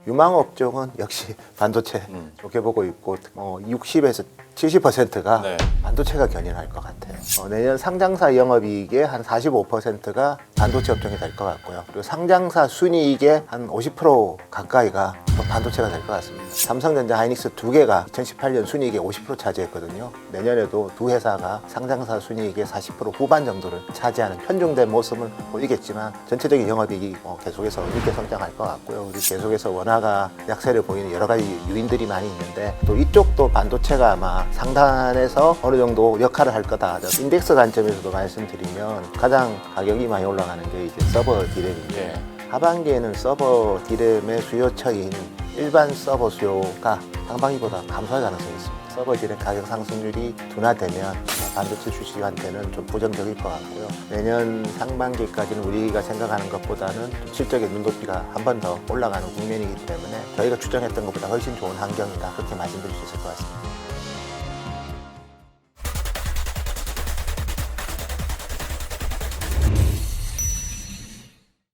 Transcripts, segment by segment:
유망 업종은 역시 반도체 좋게 보고 있고 60에서 70%가 네. 반도체가 견인할 것 같아요. 내년 상장사 영업이익의 한 45%가 반도체 업종이 될 것 같고요. 그리고 상장사 순이익의 한 50% 가까이가 또 반도체가 될 것 같습니다. 삼성전자, 하이닉스 두 개가 2018년 순이익의 50% 차지했거든요. 내년에도 두 회사가 상장사 순이익의 40% 후반 정도를 차지하는 편중된 모습을 보이겠지만 전체적인 영업이익이 계속해서 이렇게 성장할 것 같고요. 그리고 계속해서 원화가 약세를 보이는 여러 가지 요인들이 많이 있는데 또 이쪽도 반도체가 아마 상단에서 어느 정도 역할을 할 거다. 인덱스 관점에서도 말씀드리면 가장 가격이 많이 올라가는 게 이제 서버 디램인데 하반기에는 서버 디램의 수요처인 일반 서버 수요가 상반기보다 감소할 가능성이 있습니다. 서버 디램 가격 상승률이 둔화되면 반도체 주식한테는 좀 부정적일 것 같고요. 내년 상반기까지는 우리가 생각하는 것보다는 좀 실적의 눈높이가 한 번 더 올라가는 국면이기 때문에 저희가 추정했던 것보다 훨씬 좋은 환경이다. 그렇게 말씀드릴 수 있을 것 같습니다.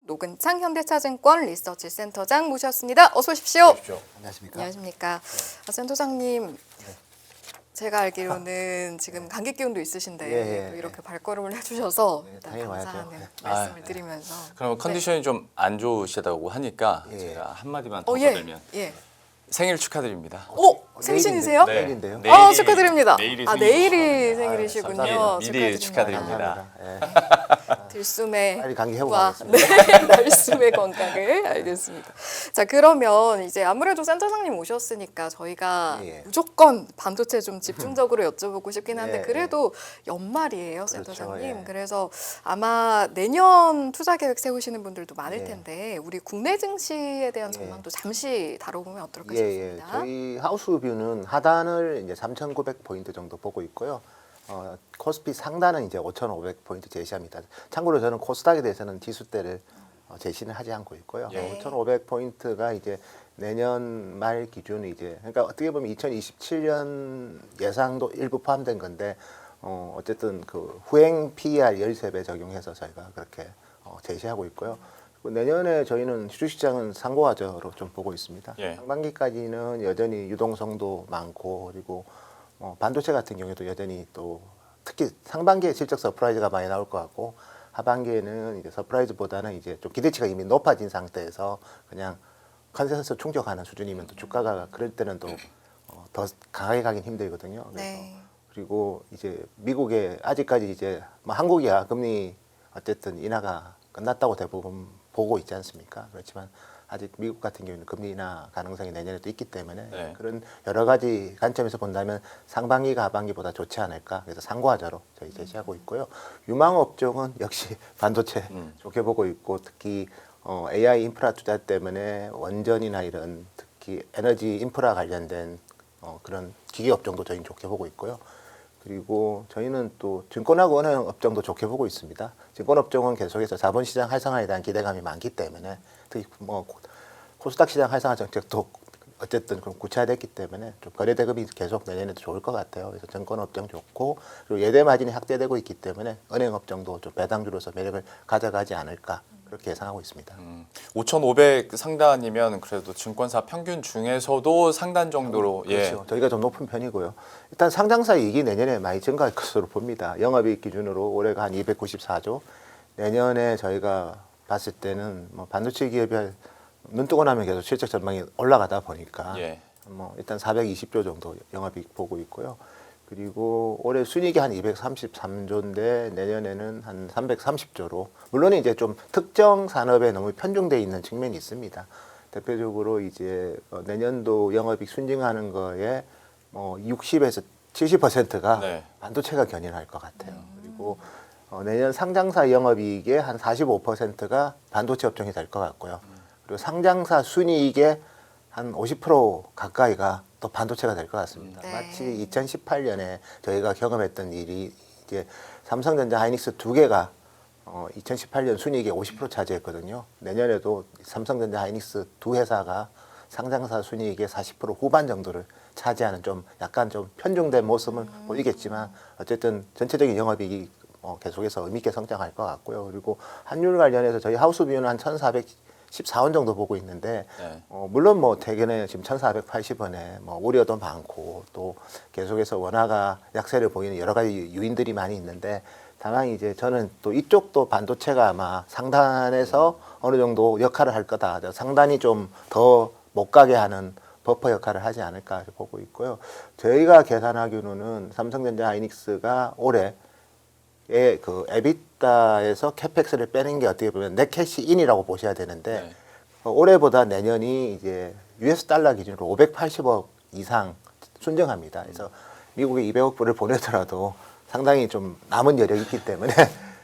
노근창 현대차증권 리서치 센터장 모셨습니다. 어서 오십시오. 안녕하십니까? 안녕하십니까. 센터장님, 제가 알기로는 지금 감기 기운도 있으신데 또 이렇게 발걸음을 해주셔서 일단 당연히 감사하는 와야죠. 말씀을 드리면서 그럼 컨디션이 좀 안 좋으시다고 하니까 제가 한마디만 더 거들면 생일 축하드립니다. 생신이세요? 내일인데요. 축하드립니다. 내일이 내일이 생일이시군요. 미리 축하드립니다. 들숨의 빨리 감기 회복 과 하겠습니다. 날숨의 건강을 알겠습니다. 자, 그러면 이제 아무래도 센터장님 오셨으니까 저희가 무조건 반도체 좀 집중적으로 여쭤보고 싶긴 한데 그래도 연말이에요, 센터장님. 그래서 아마 내년 투자 계획 세우시는 분들도 많을 텐데 우리 국내 증시에 대한 전망도 잠시 다뤄보면 어떨까 싶습니다. 저희 하우스뷰는 하단을 이제 3,900포인트 정도 보고 있고요. 코스피 상단은 이제 5,500포인트 제시합니다. 참고로 저는 코스닥에 대해서는 지수대를 제시는 하지 않고 있고요. 5,500포인트가 이제 내년 말 기준 이제 그러니까 어떻게 보면 2027년 예상도 일부 포함된 건데 어쨌든 그 후행 PER 13배 적용해서 저희가 그렇게 제시하고 있고요. 내년에 저희는 주식시장은 상고하저로 좀 보고 있습니다. 상반기까지는 여전히 유동성도 많고 그리고 반도체 같은 경우에도 여전히 또 특히 상반기에 실적 서프라이즈가 많이 나올 것 같고 하반기에는 이제 서프라이즈보다는 이제 좀 기대치가 이미 높아진 상태에서 그냥 컨센서스 충족하는 수준이면 또 주가가 그럴 때는 또 더 강하게 가긴 힘들거든요. 그래서 그리고 이제 미국에 아직까지 이제 뭐 한국이야 금리 어쨌든 인하가 끝났다고 대부분 보고 있지 않습니까? 그렇지만 아직 미국 같은 경우는 금리 인하 가능성이 내년에도 있기 때문에 그런 여러 가지 관점에서 본다면 상반기가 하반기보다 좋지 않을까. 그래서 상고하저로 저희 제시하고 있고요. 유망 업종은 역시 반도체 좋게 보고 있고 특히 AI 인프라 투자 때문에 원전이나 이런 특히 에너지 인프라 관련된 그런 기기 업종도 저희는 좋게 보고 있고요. 그리고 저희는 또 증권하고 은행 업종도 좋게 보고 있습니다. 증권 업종은 계속해서 자본시장 활성화에 대한 기대감이 많기 때문에 특히 뭐 코스닥 시장 활성화 정책도 어쨌든 그럼 구체화됐기 때문에 좀 거래 대금이 계속 내년에도 좋을 것 같아요. 그래서 증권 업종 좋고 그리고 예대 마진이 확대되고 있기 때문에 은행 업종도 좀 배당주로서 매력을 가져가지 않을까 그렇게 예상하고 있습니다. 5,500 상단이면 그래도 증권사 평균 중에서도 상단 정도로 그렇죠. 저희가 좀 높은 편이고요. 일단 상장사 이익이 내년에 많이 증가할 것으로 봅니다. 영업이익 기준으로 올해가 한 294조. 내년에 저희가 봤을 때는 뭐 반도체 기업이 눈 뜨고 나면 계속 실적 전망이 올라가다 보니까 뭐 일단 420조 정도 영업이익 보고 있고요. 그리고 올해 순이익이 한 233조인데 내년에는 한 330조로 물론 이제 좀 특정 산업에 너무 편중돼 있는 측면이 있습니다. 대표적으로 이제 내년도 영업이익 순증하는 거에 60에서 70%가 반도체가 견인할 것 같아요. 그리고 내년 상장사 영업이익의 한 45%가 반도체 업종이 될 것 같고요. 그리고 상장사 순이익의 한 50% 가까이가 또 반도체가 될 것 같습니다. 마치 2018년에 저희가 경험했던 일이 이제 삼성전자, 하이닉스 두 개가 2018년 순이익의 50% 차지했거든요. 내년에도 삼성전자, 하이닉스 두 회사가 상장사 순이익의 40% 후반 정도를 차지하는 좀 약간 좀 편중된 모습을 보이겠지만 어쨌든 전체적인 영업이익이 계속해서 의미 있게 성장할 것 같고요. 그리고 환율 관련해서 저희 하우스뷰는 한 1,400 14원 정도 보고 있는데 네. 물론 뭐 대견에 지금 1,480원에 뭐 우려도 많고 또 계속해서 원화가 약세를 보이는 여러 가지 유인들이 많이 있는데 다만 이제 저는 또 이쪽도 반도체가 아마 상단에서 어느 정도 역할을 할 거다. 상단이 좀 더 못 가게 하는 버퍼 역할을 하지 않을까 보고 있고요. 저희가 계산하기로는 삼성전자 하이닉스가 올해 그 에비타에서 캐펙스를 빼는 게 어떻게 보면 넷 캐시 인이라고 보셔야 되는데 네. 올해보다 내년이 이제 US 달러 기준으로 580억 이상 순정합니다. 그래서 미국에 200억 불을 보내더라도 상당히 좀 남은 여력이 있기 때문에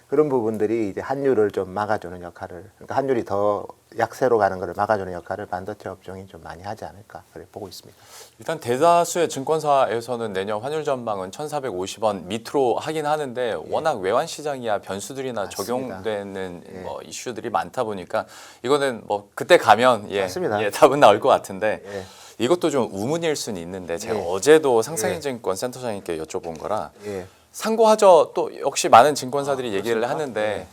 그런 부분들이 이제 환율을 좀 막아주는 역할을, 그러니까 환율이 더 약세로 가는 것을 막아주는 역할을 반도체 업종이 좀 많이 하지 않을까 그렇게 보고 있습니다. 일단 대다수의 증권사에서는 내년 환율 전망은 1,450원 밑으로 하긴 하는데 워낙 외환 시장이야 변수들이나 맞습니다. 적용되는 예. 뭐 이슈들이 많다 보니까 이거는 뭐 그때 가면 맞습니다. 답은 나올 것 같은데 예. 이것도 좀 우문일 수는 있는데 제가 예. 어제도 상상인증권 센터장님께 여쭤본 거라 예. 상고하저 또 역시 많은 증권사들이 얘기를 그렇습니까? 하는데 예.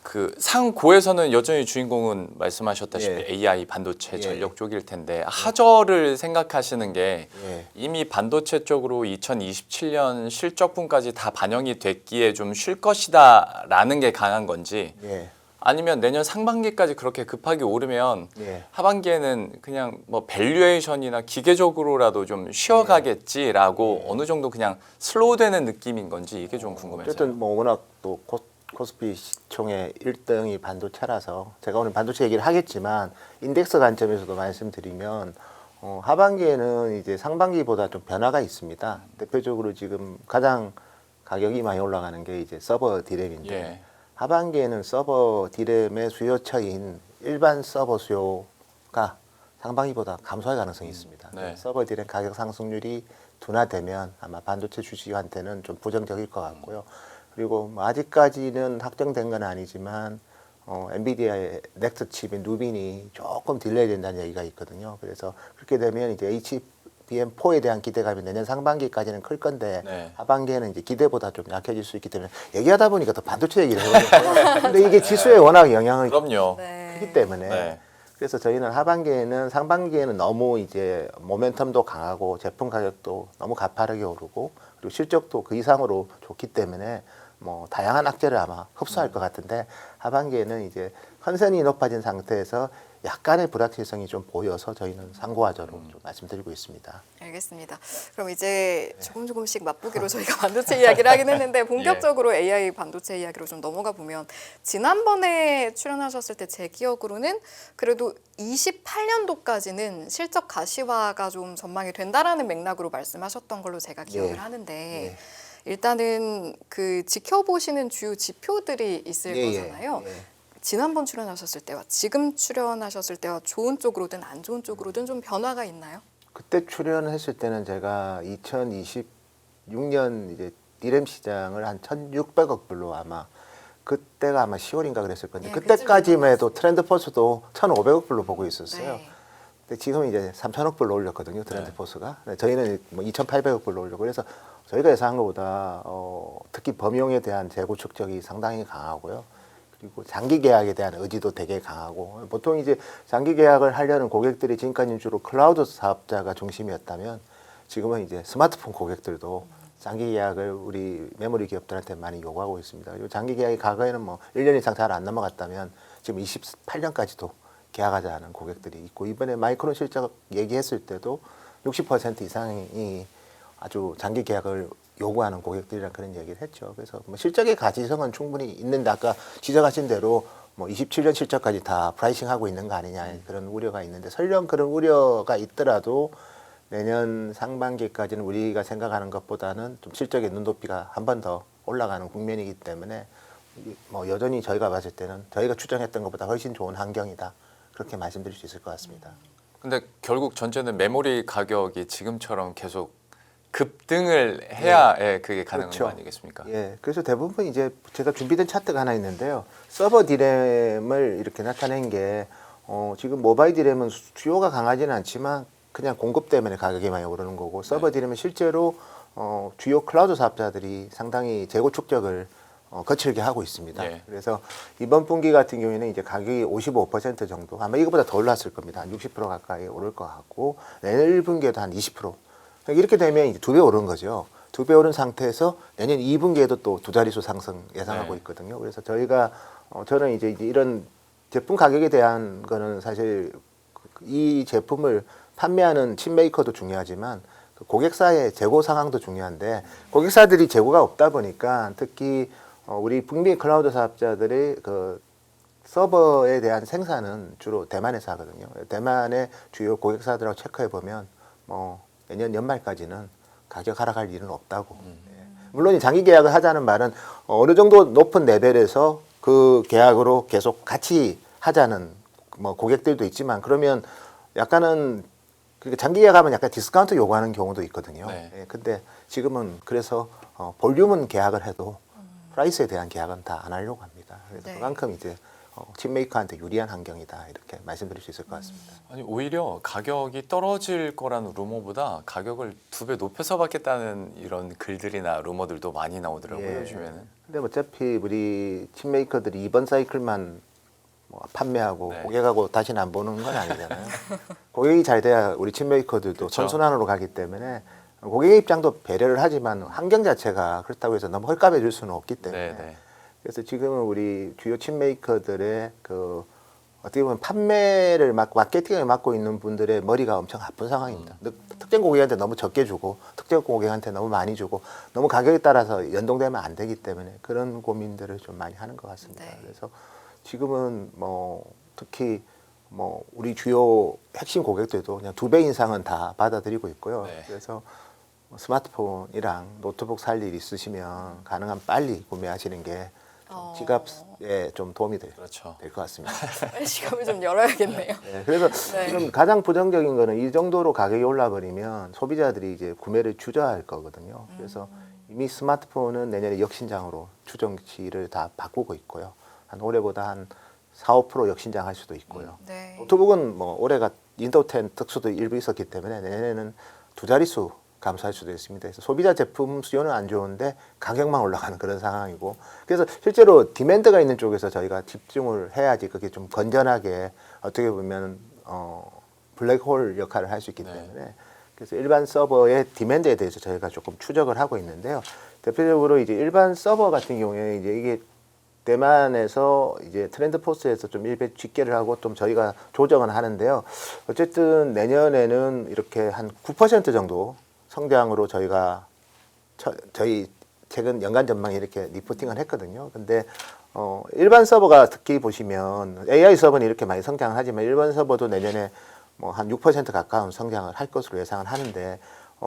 그 상고에서는 여전히 주인공은 말씀하셨다시피 예. AI 반도체 예. 전력 쪽일 텐데 하저를 생각하시는 게 예. 이미 반도체 쪽으로 2027년 실적분까지 다 반영이 됐기에 좀 쉴 것이다라는 게 강한 건지 예. 아니면 내년 상반기까지 그렇게 급하게 오르면 예. 하반기에는 그냥 뭐 밸류에이션이나 기계적으로라도 좀 쉬어가겠지라고 어느 정도 그냥 슬로우되는 느낌인 건지 이게 좀 궁금해서요. 어쨌든 뭐 워낙 또 코스피 시총의 1등이 반도체라서 제가 오늘 반도체 얘기를 하겠지만 인덱스 관점에서도 말씀드리면 하반기에는 이제 상반기보다 좀 변화가 있습니다. 대표적으로 지금 가장 가격이 많이 올라가는 게 이제 서버 디램인데 예. 하반기에는 서버 디램의 수요처인 일반 서버 수요가 상반기보다 감소할 가능성이 있습니다. 네. 서버 디램 가격 상승률이 둔화되면 아마 반도체 주식한테는 좀 부정적일 것 같고요. 그리고 뭐 아직까지는 확정된 건 아니지만 엔비디아의 넥스 칩인 누빈이 조금 딜레이 된다는 얘기가 있거든요. 그래서 그렇게 되면 이제 HBM4에 대한 기대감이 내년 상반기까지는 클 건데 네. 하반기에는 이제 기대보다 좀 약해질 수 있기 때문에 얘기하다 보니까 또 반도체 얘기를 해버렸어요. 근데 이게 지수에 워낙 영향을 그럼요. 크기 때문에 네. 그래서 저희는 하반기에는 상반기에는 너무 이제 모멘텀도 강하고 제품 가격도 너무 가파르게 오르고 그리고 실적도 그 이상으로 좋기 때문에 뭐 다양한 악재를 아마 흡수할 것 같은데 하반기에는 이제 컨센이 높아진 상태에서 약간의 불확실성이 좀 보여서 저희는 상고하저로 좀 말씀드리고 있습니다. 알겠습니다. 그럼 이제 조금씩 맛보기로 저희가 반도체 이야기를 하긴 했는데 본격적으로 AI 반도체 이야기로 좀 넘어가 보면 지난번에 출연하셨을 때 제 기억으로는 그래도 28년도까지는 실적 가시화가 좀 전망이 된다라는 맥락으로 말씀하셨던 걸로 제가 기억을 예. 하는데 예. 일단은 그 지켜보시는 주요 지표들이 있을 거잖아요. 예. 지난번 출연하셨을 때와 지금 출연하셨을 때와 좋은 쪽으로든 안 좋은 쪽으로든 좀 변화가 있나요? 그때 출연했을 때는 제가 2026년 이제 디램 시장을 한 1,600억 불로 아마 그때가 아마 10월인가 그랬을 건데 네, 그때까지만 해도 트렌드 포스도 1,500억 불로 보고 있었어요. 네. 근데 지금 이제 3,000억 불로 올렸거든요. 트렌드 네. 포스가. 네, 저희는 뭐 2,800억 불로 올렸고 그래서 저희가 예상한 것보다 특히 범용에 대한 재고 축적이 상당히 강하고요. 그리고 장기 계약에 대한 의지도 되게 강하고 보통 이제 장기 계약을 하려는 고객들이 지금까지 주로 클라우드 사업자가 중심이었다면 지금은 이제 스마트폰 고객들도 장기 계약을 우리 메모리 기업들한테 많이 요구하고 있습니다. 그리고 장기 계약이 과거에는 뭐 1년 이상 잘 안 넘어갔다면 지금 28년까지도 계약하자는 고객들이 있고 이번에 마이크론 실적 얘기했을 때도 60% 이상이 아주 장기 계약을 요구하는 고객들이랑 그런 얘기를 했죠. 그래서 뭐 실적의 가치성은 충분히 있는데 아까 지적하신 대로 뭐 27년 실적까지 다 프라이싱하고 있는 거 아니냐 그런 우려가 있는데 설령 그런 우려가 있더라도 내년 상반기까지는 우리가 생각하는 것보다는 좀 실적의 눈높이가 한 번 더 올라가는 국면이기 때문에 뭐 여전히 저희가 봤을 때는 저희가 추정했던 것보다 훨씬 좋은 환경이다 그렇게 말씀드릴 수 있을 것 같습니다. 근데 결국 전제는 메모리 가격이 지금처럼 계속 급등을 해야 그게 가능한 그렇죠. 거 아니겠습니까? 예, 그래서 대부분 이제 제가 준비된 차트가 하나 있는데요. 서버 디램을 이렇게 나타낸 게 지금 모바일 디램은 수요가 강하지는 않지만 그냥 공급 때문에 가격이 많이 오르는 거고 서버 디램은 실제로 주요 클라우드 사업자들이 상당히 재고 축적을 거칠게 하고 있습니다. 예. 그래서 이번 분기 같은 경우에는 이제 가격이 55% 정도, 아마 이거보다 더 올랐을 겁니다. 한 60% 가까이 오를 것 같고, 내년 1분기에도 한 20%. 이렇게 되면 이제 2배 오른 거죠. 2배 오른 상태에서 내년 2분기에도 또 두 자릿수 상승 예상하고 네. 있거든요. 그래서 저희가 저는 이제 이런 제품 가격에 대한 거는 사실 이 제품을 판매하는 칩메이커도 중요하지만 그 고객사의 재고 상황도 중요한데, 고객사들이 재고가 없다 보니까 특히 우리 북미 클라우드 사업자들의 그 서버에 대한 생산은 주로 대만에서 하거든요. 대만의 주요 고객사들하고 체크해 보면 뭐 내년 연말까지는 가격 하락할 일은 없다고. 예. 물론 이 장기 계약을 하자는 말은 어느 정도 높은 레벨에서 그 계약으로 계속 같이 하자는 뭐 고객들도 있지만, 그러면 약간은 장기 계약하면 약간 디스카운트 요구하는 경우도 있거든요. 네. 예. 근데 지금은 그래서 볼륨은 계약을 해도 프라이스에 대한 계약은 다 안 하려고 합니다. 그래서 네. 그만큼 이제 칩메이커한테 유리한 환경이다, 이렇게 말씀드릴 수 있을 것 같습니다. 아니 오히려 가격이 떨어질 거라는 루머보다 가격을 2배 높여서 받겠다는 이런 글들이나 루머들도 많이 나오더라고요, 예. 요즘에는. 근데 어차피 우리 칩메이커들이 이번 사이클만 뭐 판매하고 네. 고객하고 다시는 안 보는 건 아니잖아요. 고객이 잘 돼야 우리 칩메이커들도 그렇죠. 선순환으로 가기 때문에 고객의 입장도 배려를 하지만 환경 자체가 그렇다고 해서 너무 헐값에 줄 수는 없기 때문에. 네, 네. 그래서 지금은 우리 주요 칩메이커들의 그 어떻게 보면 판매를 마케팅을 맡고 있는 분들의 머리가 엄청 아픈 상황입니다. 특정 고객한테 너무 적게 주고 특정 고객한테 너무 많이 주고 너무 가격에 따라서 연동되면 안 되기 때문에 그런 고민들을 좀 많이 하는 것 같습니다. 네. 그래서 지금은 뭐 특히 뭐 우리 주요 핵심 고객들도 그냥 2배 인상은 다 받아들이고 있고요. 네. 그래서 스마트폰이랑 노트북 살 일 있으시면 가능한 빨리 구매하시는 게 지갑에 좀 도움이 될 것 그렇죠. 같습니다. 지갑을 좀 열어야겠네요. 네, 그래서 네. 지금 가장 부정적인 거는 이 정도로 가격이 올라버리면 소비자들이 이제 구매를 주저할 거거든요. 그래서 이미 스마트폰은 내년에 역신장으로 추정치를 다 바꾸고 있고요. 한 올해보다 한 4, 5% 역신장할 수도 있고요. 네. 노트북은 뭐 올해가 윈도우 10 특수도 일부 있었기 때문에 내년에는 두 자릿수 감소할 수도 있습니다. 그래서 소비자 제품 수요는 안 좋은데 가격만 올라가는 그런 상황이고, 그래서 실제로 디맨드가 있는 쪽에서 저희가 집중을 해야지 그게 좀 건전하게 어떻게 보면 블랙홀 역할을 할 수 있기 네. 때문에, 그래서 일반 서버의 디맨드에 대해서 저희가 조금 추적을 하고 있는데요. 대표적으로 이제 일반 서버 같은 경우에 이제 이게 대만에서 이제 트렌드 포스에서 좀 일배 집계를 하고 좀 저희가 조정은 하는데요. 어쨌든 내년에는 이렇게 한 9% 정도 성장으로 저희가 저희 최근 연간 전망에 이렇게 리포팅을 했거든요. 근데 일반 서버가 특히 보시면 AI 서버는 이렇게 많이 성장을 하지만 일반 서버도 내년에 뭐 한 6% 가까운 성장을 할 것으로 예상을 하는데,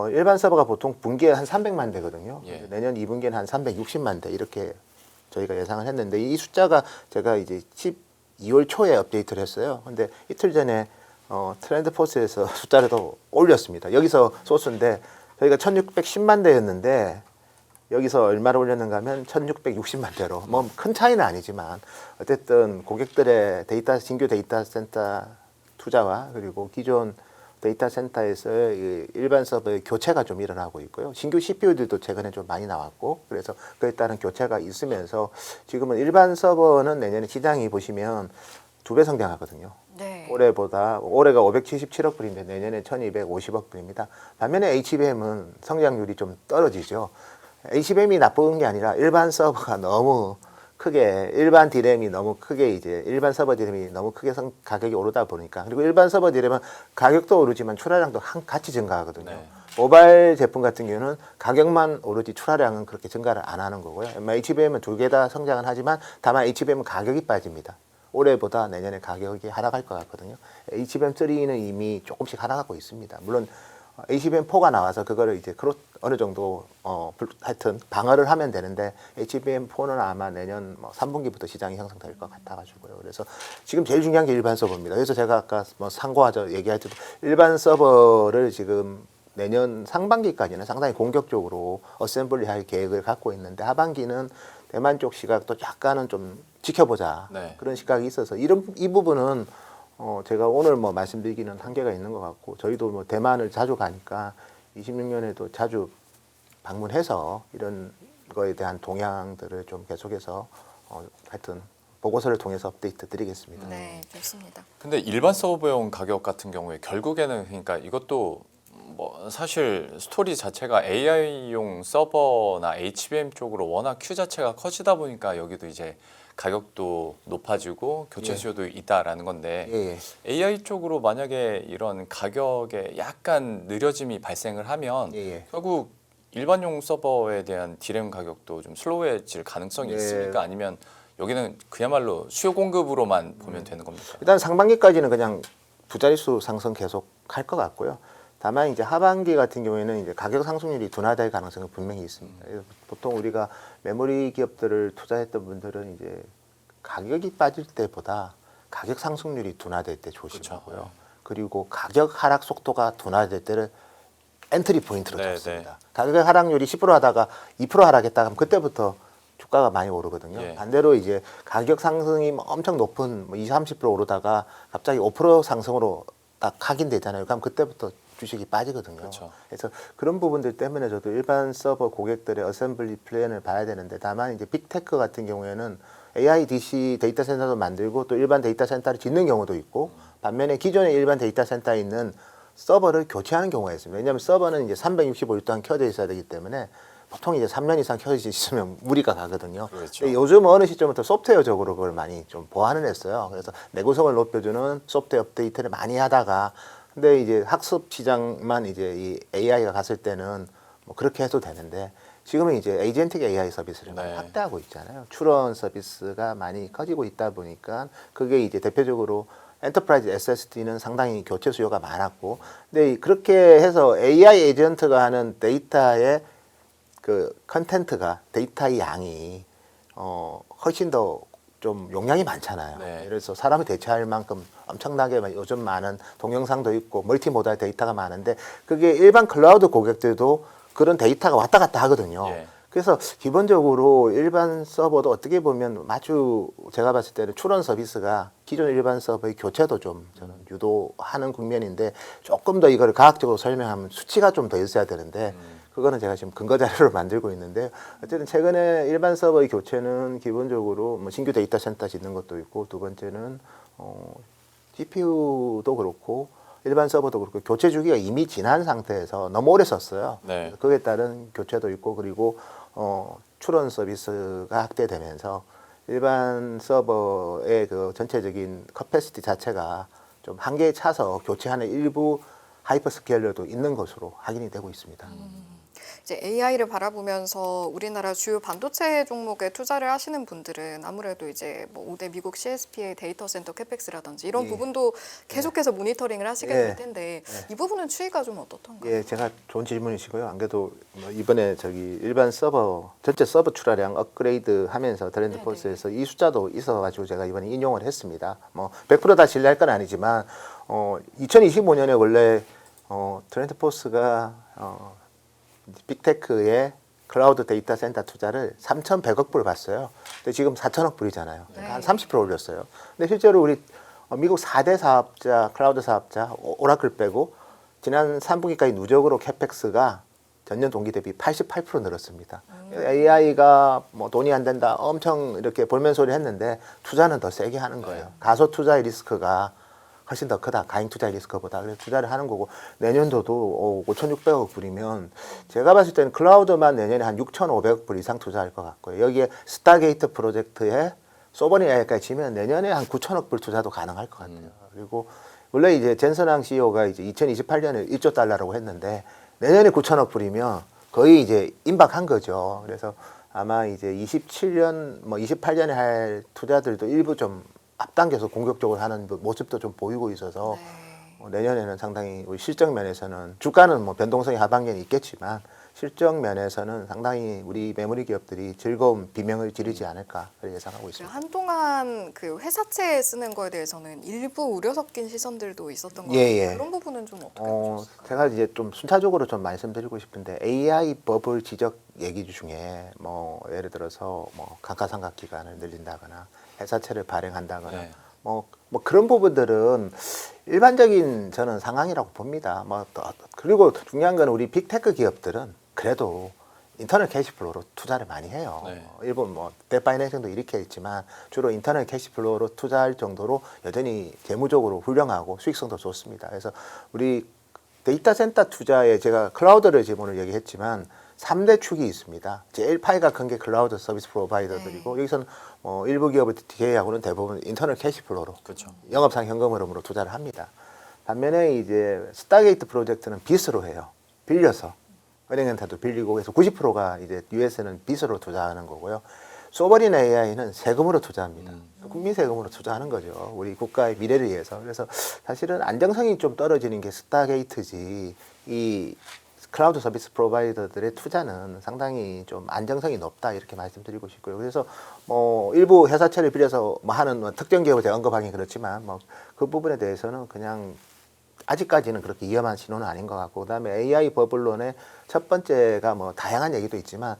일반 서버가 보통 분기에 한 300만 대거든요. 예. 내년 2분기에는 한 360만 대 이렇게 저희가 예상을 했는데, 이 숫자가 제가 이제 12월 초에 업데이트를 했어요. 근데 이틀 전에 트렌드 포스에서 숫자를 더 올렸습니다. 여기서 소스인데 저희가 1610만 대였는데 여기서 얼마를 올렸는가 하면 1660만 대로, 뭐 큰 차이는 아니지만 어쨌든 고객들의 신규 데이터 센터 투자와 그리고 기존 데이터 센터에서의 일반 서버의 교체가 좀 일어나고 있고요. 신규 CPU들도 최근에 좀 많이 나왔고, 그래서 그에 따른 교체가 있으면서 지금은 일반 서버는 내년에 시장이 보시면 2배 성장하거든요. 네. 올해가 577억 불인데 내년에 1250억 불입니다. 반면에 HBM은 성장률이 좀 떨어지죠. HBM이 나쁜 게 아니라 일반 서버가 너무 크게, 일반 디램이 너무 크게 이제 일반 서버 디램이 너무 크게 가격이 오르다 보니까, 그리고 일반 서버 디램은 가격도 오르지만 출하량도 같이 증가하거든요. 네. 모바일 제품 같은 경우는 가격만 오르지 출하량은 그렇게 증가를 안 하는 거고요. HBM은 두 개 다 성장은 하지만 다만 HBM은 가격이 빠집니다. 올해보다 내년에 가격이 하락할 것 같거든요. HBM3는 이미 조금씩 하락하고 있습니다. 물론 HBM4가 나와서 그거를 이제 어느 정도 하여튼 방어를 하면 되는데, HBM4는 아마 내년 3분기부터 시장이 형성될 것 같아가지고요. 그래서 지금 제일 중요한 게 일반 서버입니다. 그래서 제가 아까 상고하자 얘기할 때도 일반 서버를 지금 내년 상반기까지는 상당히 공격적으로 어셈블리 할 계획을 갖고 있는데, 하반기는 대만 쪽 시각도 약간은 좀 지켜보자, 네. 그런 시각이 있어서 이 부분은 제가 오늘 뭐 말씀드리기는 한계가 있는 것 같고, 저희도 뭐 대만을 자주 가니까 26년에도 자주 방문해서 이런 거에 대한 동향들을 좀 계속해서 하여튼 보고서를 통해서 업데이트 드리겠습니다. 네, 좋습니다. 근데 일반 서버용 가격 같은 경우에 결국에는 그러니까 이것도 뭐 사실 스토리 자체가 AI용 서버나 HBM 쪽으로 워낙 큐 자체가 커지다 보니까 여기도 이제 가격도 높아지고 교체 수요도 있다라는 건데 예, 예. AI 쪽으로 만약에 이런 가격에 약간 느려짐이 발생을 하면 예, 예. 결국 일반용 서버에 대한 디램 가격도 좀 슬로우해질 가능성이 예. 있습니까? 아니면 여기는 그야말로 수요 공급으로만 보면 되는 겁니까? 일단 상반기까지는 그냥 두 자릿수 상승 계속 할 것 같고요. 다만 이제 하반기 같은 경우에는 이제 가격 상승률이 둔화될 가능성은 분명히 있습니다. 그래서 보통 우리가 메모리 기업들을 투자했던 분들은 이제 가격이 빠질 때보다 가격 상승률이 둔화될 때 조심하고요. 그렇죠. 그리고 가격 하락 속도가 둔화될 때를 엔트리 포인트로 네, 잡습니다. 가격 하락률이 10% 하다가 2% 하락했다 하면 그때부터 주가가 많이 오르거든요. 예. 반대로 이제 가격 상승이 엄청 높은 뭐 20, 30% 오르다가 갑자기 5% 상승으로 딱 각인되잖아요. 그럼 그때부터 주식이 빠지거든요. 그렇죠. 그래서 그런 부분들 때문에 저도 일반 서버 고객들의 어셈블리 플랜을 봐야 되는데 다만 이제 빅테크 같은 경우에는 AI DC 데이터 센터도 만들고 또 일반 데이터 센터를 짓는 경우도 있고 반면에 기존의 일반 데이터 센터에 있는 서버를 교체하는 경우가 있습니다. 왜냐하면 서버는 이제 365일 동안 켜져 있어야 되기 때문에 보통 이제 3년 이상 켜져 있으면 무리가 가거든요. 그렇죠. 근데 요즘 어느 시점부터 소프트웨어적으로 그걸 많이 좀 보완을 했어요. 그래서 내구성을 높여주는 소프트웨어 업데이트를 많이 하다가 근데 이제 학습 시장만 이제 이 AI가 갔을 때는 뭐 그렇게 해도 되는데 지금은 이제 에이전틱 AI 서비스를 많이 네. 확대하고 있잖아요. 추론 서비스가 많이 커지고 있다 보니까 그게 이제 대표적으로 엔터프라이즈 SSD는 상당히 교체 수요가 많았고 근데 그렇게 해서 AI 에이전트가 하는 데이터의 그 컨텐트가 데이터의 양이 훨씬 더 좀 용량이 많잖아요. 네. 그래서 사람이 대체할 만큼 엄청나게 요즘 많은 동영상도 있고 멀티모달 데이터가 많은데 그게 일반 클라우드 고객들도 그런 데이터가 왔다 갔다 하거든요. 예. 그래서 기본적으로 일반 서버도 어떻게 보면 마주 제가 봤을 때는 추론 서비스가 기존 일반 서버의 교체도 좀 저는 유도하는 국면인데 조금 더 이거를 과학적으로 설명하면 수치가 좀 더 있어야 되는데 그거는 제가 지금 근거 자료를 만들고 있는데 어쨌든 최근에 일반 서버의 교체는 기본적으로 뭐 신규 데이터 센터 짓는 것도 있고 두 번째는 GPU도 그렇고 일반 서버도 그렇고 교체 주기가 이미 지난 상태에서 너무 오래 썼어요. 네. 그에 따른 교체도 있고 그리고 추론 서비스가 확대되면서 일반 서버의 그 전체적인 커패시티 자체가 좀 한계에 차서 교체하는 일부 하이퍼스케일러도 있는 것으로 확인이 되고 있습니다. 이제 AI를 바라보면서 우리나라 주요 반도체 종목에 투자를 하시는 분들은 아무래도 이제 뭐 5대 미국 CSP의 데이터 센터 캐펙스라든지 이런 예. 부분도 계속해서 모니터링을 하시게 예. 될 텐데 이 부분은 추이가 좀 어떻던가요? 예, 제가 좋은 질문이시고요. 안 그래도 뭐 이번에 저기 일반 서버 전체 서버 출하량 업그레이드 하면서 트렌드 네네. 포스에서 이 숫자도 있어가지고 제가 이번에 인용을 했습니다. 뭐 100%다 신뢰할 건 아니지만 2025년에 원래 트렌드 포스가 빅테크의 클라우드 데이터 센터 투자를 3,100억 불 봤어요. 근데 지금 4천억 불이잖아요. 그러니까 한 30% 올렸어요. 근데 실제로 우리 미국 4대 사업자, 클라우드 사업자, 오라클 빼고 지난 3분기까지 누적으로 캐펙스가 전년 동기 대비 88% 늘었습니다. AI가 뭐 돈이 안 된다 엄청 이렇게 볼멘 소리 했는데 투자는 더 세게 하는 거예요. 가소 투자의 리스크가 훨씬 더 크다. 가행 투자의 리스크보다. 그래서 투자를 하는 거고 내년도도 5,600억 불이면 제가 봤을 때는 클라우드만 내년에 한 6,500억 불 이상 투자할 것 같고요. 여기에 스타게이트 프로젝트에 소버니 AI까지 치면 내년에 한 9,000억 불 투자도 가능할 것 같아요. 그리고 원래 이제 젠슨왕 CEO가 이제 2028년에 1조 달러라고 했는데 내년에 9,000억 불이면 거의 이제 임박한 거죠. 그래서 아마 이제 27년, 뭐 28년에 할 투자들도 일부 좀 앞당겨서 공격적으로 하는 모습도 좀 보이고 있어서 내년에는 상당히 우리 실적 면에서는 주가는 뭐 변동성이 하반기에는 있겠지만 실적 면에서는 상당히 우리 메모리 기업들이 즐거운 비명을 지르지 않을까 예상하고 있습니다. 한동안 그 회사채 쓰는 거에 대해서는 일부 우려 섞인 시선들도 있었던 것 예, 같아요. 예. 그런 부분은 좀 어떻게 보셨어요? 제가 이제 좀 순차적으로 좀 말씀드리고 싶은데 AI 버블 지적 얘기 중에 뭐 예를 들어서 뭐 감가상각 기간을 늘린다거나 회사채를 발행한다거나 네. 뭐 그런 부분들은 일반적인 저는 상황이라고 봅니다. 그리고 중요한 건 우리 빅테크 기업들은 그래도 인터널 캐시플로우로 투자를 많이 해요. 네. 일본 뭐 뎨파이낸싱도 이렇게 있지만 주로 인터널 캐시플로우로 투자할 정도로 여전히 재무적으로 훌륭하고 수익성도 좋습니다. 그래서 우리 데이터 센터 투자에 제가 클라우드를 지금 오늘 얘기했지만 3대 축이 있습니다. 제일 파이가 큰 게 클라우드 서비스 프로바이더들이고 여기서는 일부 기업을 제외하고는 대부분 인터널 캐시플로우로 그렇죠. 영업상 현금 흐름으로 투자를 합니다. 반면에 이제 스타게이트 프로젝트는 빚으로 해요. 빌려서 은행한테도 빌리고 그래서 90%가 이제 US는 빚으로 투자하는 거고요. 소버린 AI는 세금으로 투자합니다. 국민 세금으로 투자하는 거죠. 우리 국가의 미래를 위해서. 그래서 사실은 안정성이 좀 떨어지는 게 스타게이트지 이 클라우드 서비스 프로바이더들의 투자는 상당히 좀 안정성이 높다 이렇게 말씀드리고 싶고요. 그래서 일부 회사채를 빌려서 하는 특정 기업을 제가 언급하기 그렇지만 그 부분에 대해서는 그냥 아직까지는 그렇게 위험한 신호는 아닌 것 같고 그다음에 AI 버블론의 첫 번째가 다양한 얘기도 있지만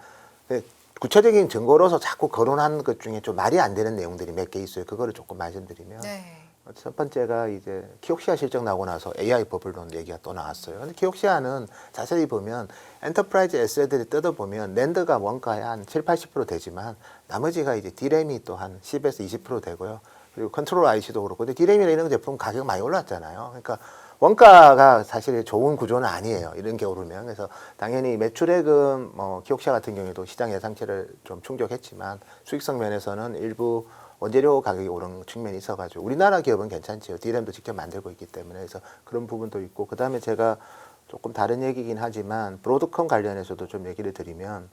구체적인 증거로서 자꾸 거론한 것 중에 좀 말이 안 되는 내용들이 몇 개 있어요. 그거를 조금 말씀드리면 첫 번째가 이제 키옥시아 실적 나오고 나서 AI 버블론 얘기가 또 나왔어요. 근데 키옥시아는 자세히 보면 엔터프라이즈 에셋들이 뜯어보면 랜드가 원가에 한 7, 80% 되지만 나머지가 이제 디램이 또 한 10에서 20% 되고요. 그리고 컨트롤 IC도 그렇고 근데 디램이나 이런 제품 가격 많이 올랐잖아요. 그러니까 원가가 사실 좋은 구조는 아니에요. 이런 게 오르면. 그래서 당연히 매출액은 키옥시아 같은 경우에도 시장 예상치를 좀 충족했지만 수익성 면에서는 일부 원재료 가격이 오른 측면이 있어가지고 우리나라 기업은 괜찮지요. 디램도 직접 만들고 있기 때문에 그래서 그런 부분도 있고 그 다음에 제가 조금 다른 얘기긴 하지만 브로드컴 관련해서도 좀 얘기를 드리면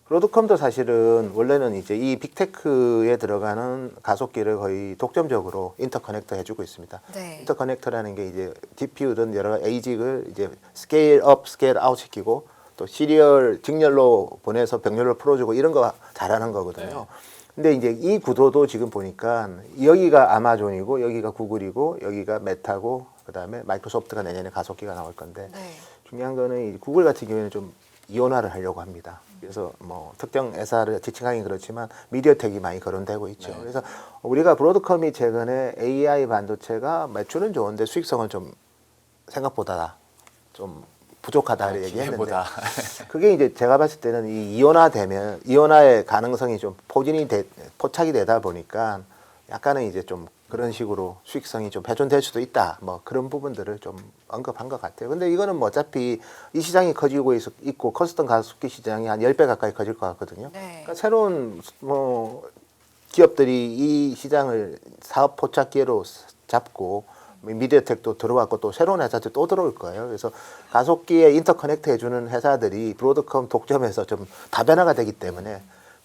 브로드컴도 사실은 원래는 이제 이 빅테크에 들어가는 가속기를 거의 독점적으로 인터커넥터 해주고 있습니다. 인터커넥터라는 게 이제 GPU든 여러 ASIC을 이제 스케일 업, 스케일 아웃 시키고 또 시리얼 직렬로 보내서 병렬로 풀어주고 이런 거 잘하는 거거든요. 근데 이제 이 구도도 지금 보니까 여기가 아마존이고 여기가 구글이고 여기가 메타고 그다음에 마이크로소프트가 내년에 가속기가 나올 건데 중요한 거는 이 구글 같은 경우에는 좀 이원화를 하려고 합니다. 그래서 특정 회사를 지칭하긴 그렇지만 미디어텍이 많이 거론되고 있죠. 그래서 우리가 브로드컴이 최근에 AI 반도체가 매출은 좋은데 수익성은 좀 생각보다 좀 부족하다 얘기했는데 그게 이제 제가 봤을 때는 이 이원화되면 이원화의 가능성이 좀 포착이 되다 보니까 약간은 이제 좀 그런 식으로 수익성이 좀 훼손될 수도 있다. 그런 부분들을 좀 언급한 것 같아요. 근데 이거는 어차피 이 시장이 커지고 있고 커스텀 가속기 시장이 한 10배 가까이 커질 것 같거든요. 그러니까 새로운 기업들이 이 시장을 사업 포착 기회로 잡고 미디어텍도 들어왔고 또 새로운 회사들 또 들어올 거예요. 그래서 가속기에 인터커넥트 해주는 회사들이 브로드컴 독점에서 좀 다변화가 되기 때문에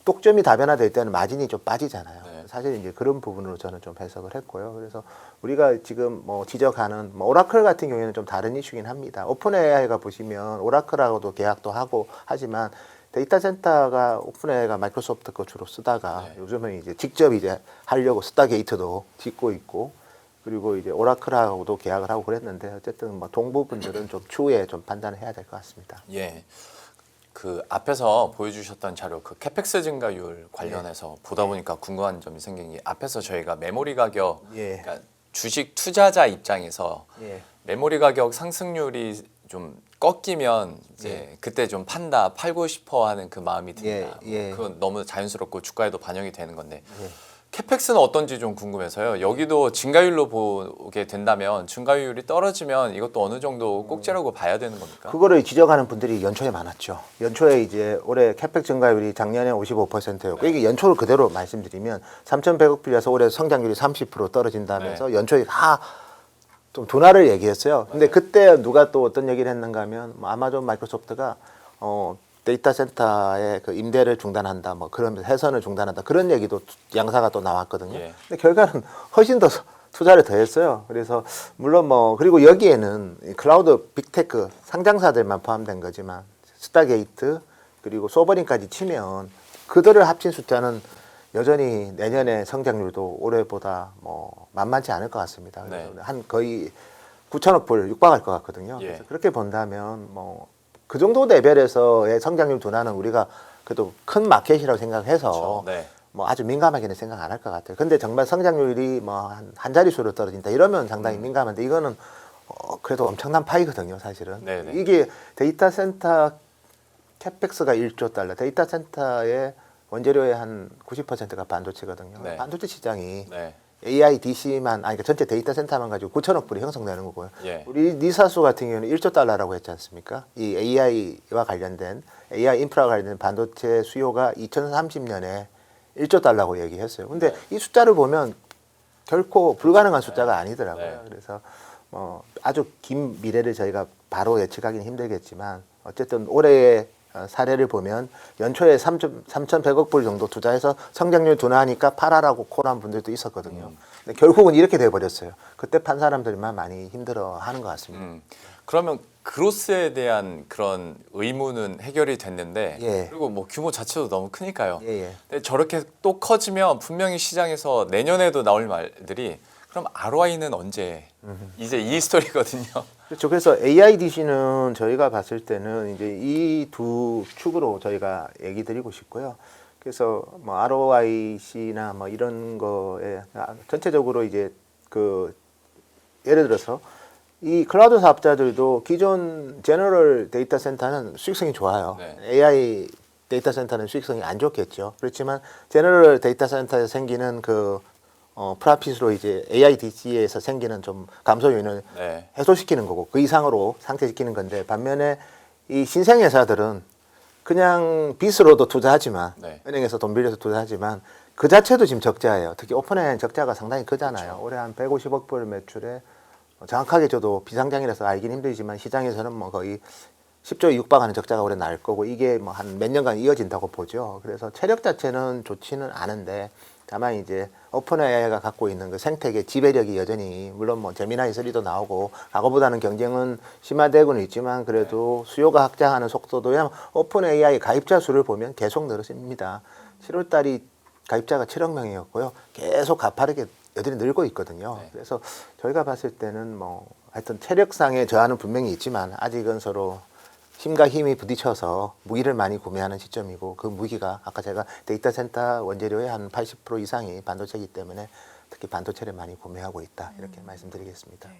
독점이 다변화될 때는 마진이 좀 빠지잖아요. 사실 이제 그런 부분으로 저는 좀 해석을 했고요. 그래서 우리가 지금 지적하는 오라클 같은 경우에는 좀 다른 이슈긴 합니다. 오픈 AI가 보시면 오라클하고도 계약도 하고 하지만 데이터 센터가 오픈 AI가 마이크로소프트 거 주로 쓰다가 요즘은 이제 직접 이제 하려고 스타게이트도 짓고 있고 그리고 이제 오라클하고도 계약을 하고 그랬는데 어쨌든 동부분들은 좀 추후에 좀 판단을 해야 될 것 같습니다. 예. 그 앞에서 보여주셨던 자료 그 캐펙스 증가율 관련해서 보다 보니까 궁금한 점이 생긴 게 앞에서 저희가 메모리 가격 그러니까 주식 투자자 입장에서 메모리 가격 상승률이 좀 꺾이면 이제 그때 좀 팔고 싶어 하는 그 마음이 듭니다. 그건 너무 자연스럽고 주가에도 반영이 되는 건데 캐펙스는 어떤지 좀 궁금해서요. 여기도 증가율로 보게 된다면 증가율이 떨어지면 이것도 어느 정도 꼭지라고 봐야 되는 겁니까? 그거를 지적하는 분들이 연초에 많았죠. 연초에 이제 올해 캐펙 증가율이 작년에 55%였고 이게 연초를 그대로 말씀드리면 3,100억 빌려서 올해 성장률이 30% 떨어진다면서 연초에 다 좀 둔화를 얘기했어요. 근데 그때 누가 또 어떤 얘기를 했는가 하면 아마존 마이크로소프트가 데이터 센터의 그 임대를 중단한다, 그런 해선을 중단한다 그런 얘기도 양사가 또 나왔거든요. 근데 결과는 훨씬 더 투자를 더 했어요. 그래서 물론 그리고 여기에는 클라우드 빅테크 상장사들만 포함된 거지만 스타게이트 그리고 소버린까지 치면 그들을 합친 숫자는 여전히 내년에 성장률도 올해보다 만만치 않을 것 같습니다. 그래서 한 거의 9천억 불 육박할 것 같거든요. 그래서 그렇게 본다면 그 정도 레벨에서의 성장률 둔화는 우리가 그래도 큰 마켓이라고 생각해서 아주 민감하게는 생각 안 할 것 같아요. 근데 정말 성장률이 한 자릿수로 떨어진다 이러면 상당히 민감한데 이거는 그래도 엄청난 파이거든요, 사실은. 이게 데이터 센터 캐펙스가 1조 달러, 데이터 센터의 원재료의 한 90%가 반도체거든요. 네. 반도체 시장이 네. AI DC만 그러니까 전체 데이터 센터만 가지고 9천억 불이 형성되는 거고요. 예. 우리 니사수 같은 경우는 1조 달러라고 했지 않습니까? 이 AI와 관련된 AI 인프라와 관련된 반도체 수요가 2030년에 1조 달러라고 얘기했어요. 근데 이 숫자를 보면 결코 불가능한 숫자가 아니더라고요. 네. 그래서 아주 긴 미래를 저희가 바로 예측하기는 힘들겠지만 어쨌든 올해의 사례를 보면 연초에 3,100억 불 정도 투자해서 성장률 둔화하니까 팔아라고 콜한 분들도 있었거든요. 근데 결국은 이렇게 돼버렸어요. 그때 판 사람들만 많이 힘들어하는 것 같습니다. 그러면 그로스에 대한 그런 의무는 해결이 됐는데 예. 그리고 뭐 규모 자체도 너무 크니까요. 예. 근데 저렇게 또 커지면 분명히 시장에서 내년에도 나올 말들이 그럼 ROI는 언제? 이제 이 스토리거든요. 그렇죠. 그래서 AI DC는 저희가 봤을 때는 이제 이 두 축으로 저희가 얘기 드리고 싶고요. 그래서 뭐 ROIC나 뭐 이런 거에 전체적으로 이제 그 예를 들어서 이 클라우드 사업자들도 기존 제너럴 데이터 센터는 수익성이 좋아요. 네. AI 데이터 센터는 수익성이 안 좋겠죠. 그렇지만 제너럴 데이터 센터에 생기는 그 프라핏으로 이제 AI DC에서 생기는 좀 감소 요인을 네. 해소시키는 거고 그 이상으로 상쇄시키는 건데 반면에 이 신생 회사들은 그냥 빚으로도 투자하지만 네. 은행에서 돈 빌려서 투자하지만 그 자체도 지금 적자예요. 특히 오픈의 적자가 상당히 크잖아요. 그렇죠. 올해 한 150억 불 매출에 정확하게 저도 비상장이라서 알긴 힘들지만 시장에서는 뭐 거의 10조에 육박하는 적자가 올해 날 거고 이게 뭐 한 몇 년간 이어진다고 보죠. 그래서 체력 자체는 좋지는 않은데 다만 이제 오픈 AI가 갖고 있는 그 생태계 지배력이 여전히 물론 뭐 제미나이 3도 나오고 과거보다는 경쟁은 심화되고는 있지만 그래도 수요가 확장하는 속도도 왜냐면 오픈 AI 가입자 수를 보면 계속 늘어집니다. 7월 달이 가입자가 7억 명이었고요. 계속 가파르게 여전히 늘고 있거든요. 네. 그래서 저희가 봤을 때는 뭐 하여튼 체력상의 저하는 분명히 있지만 아직은 서로 힘과 힘이 부딪혀서 무기를 많이 구매하는 시점이고 그 무기가 아까 제가 데이터 센터 원재료의 한 80% 이상이 반도체이기 때문에 특히 반도체를 많이 구매하고 있다 이렇게 말씀드리겠습니다. 네.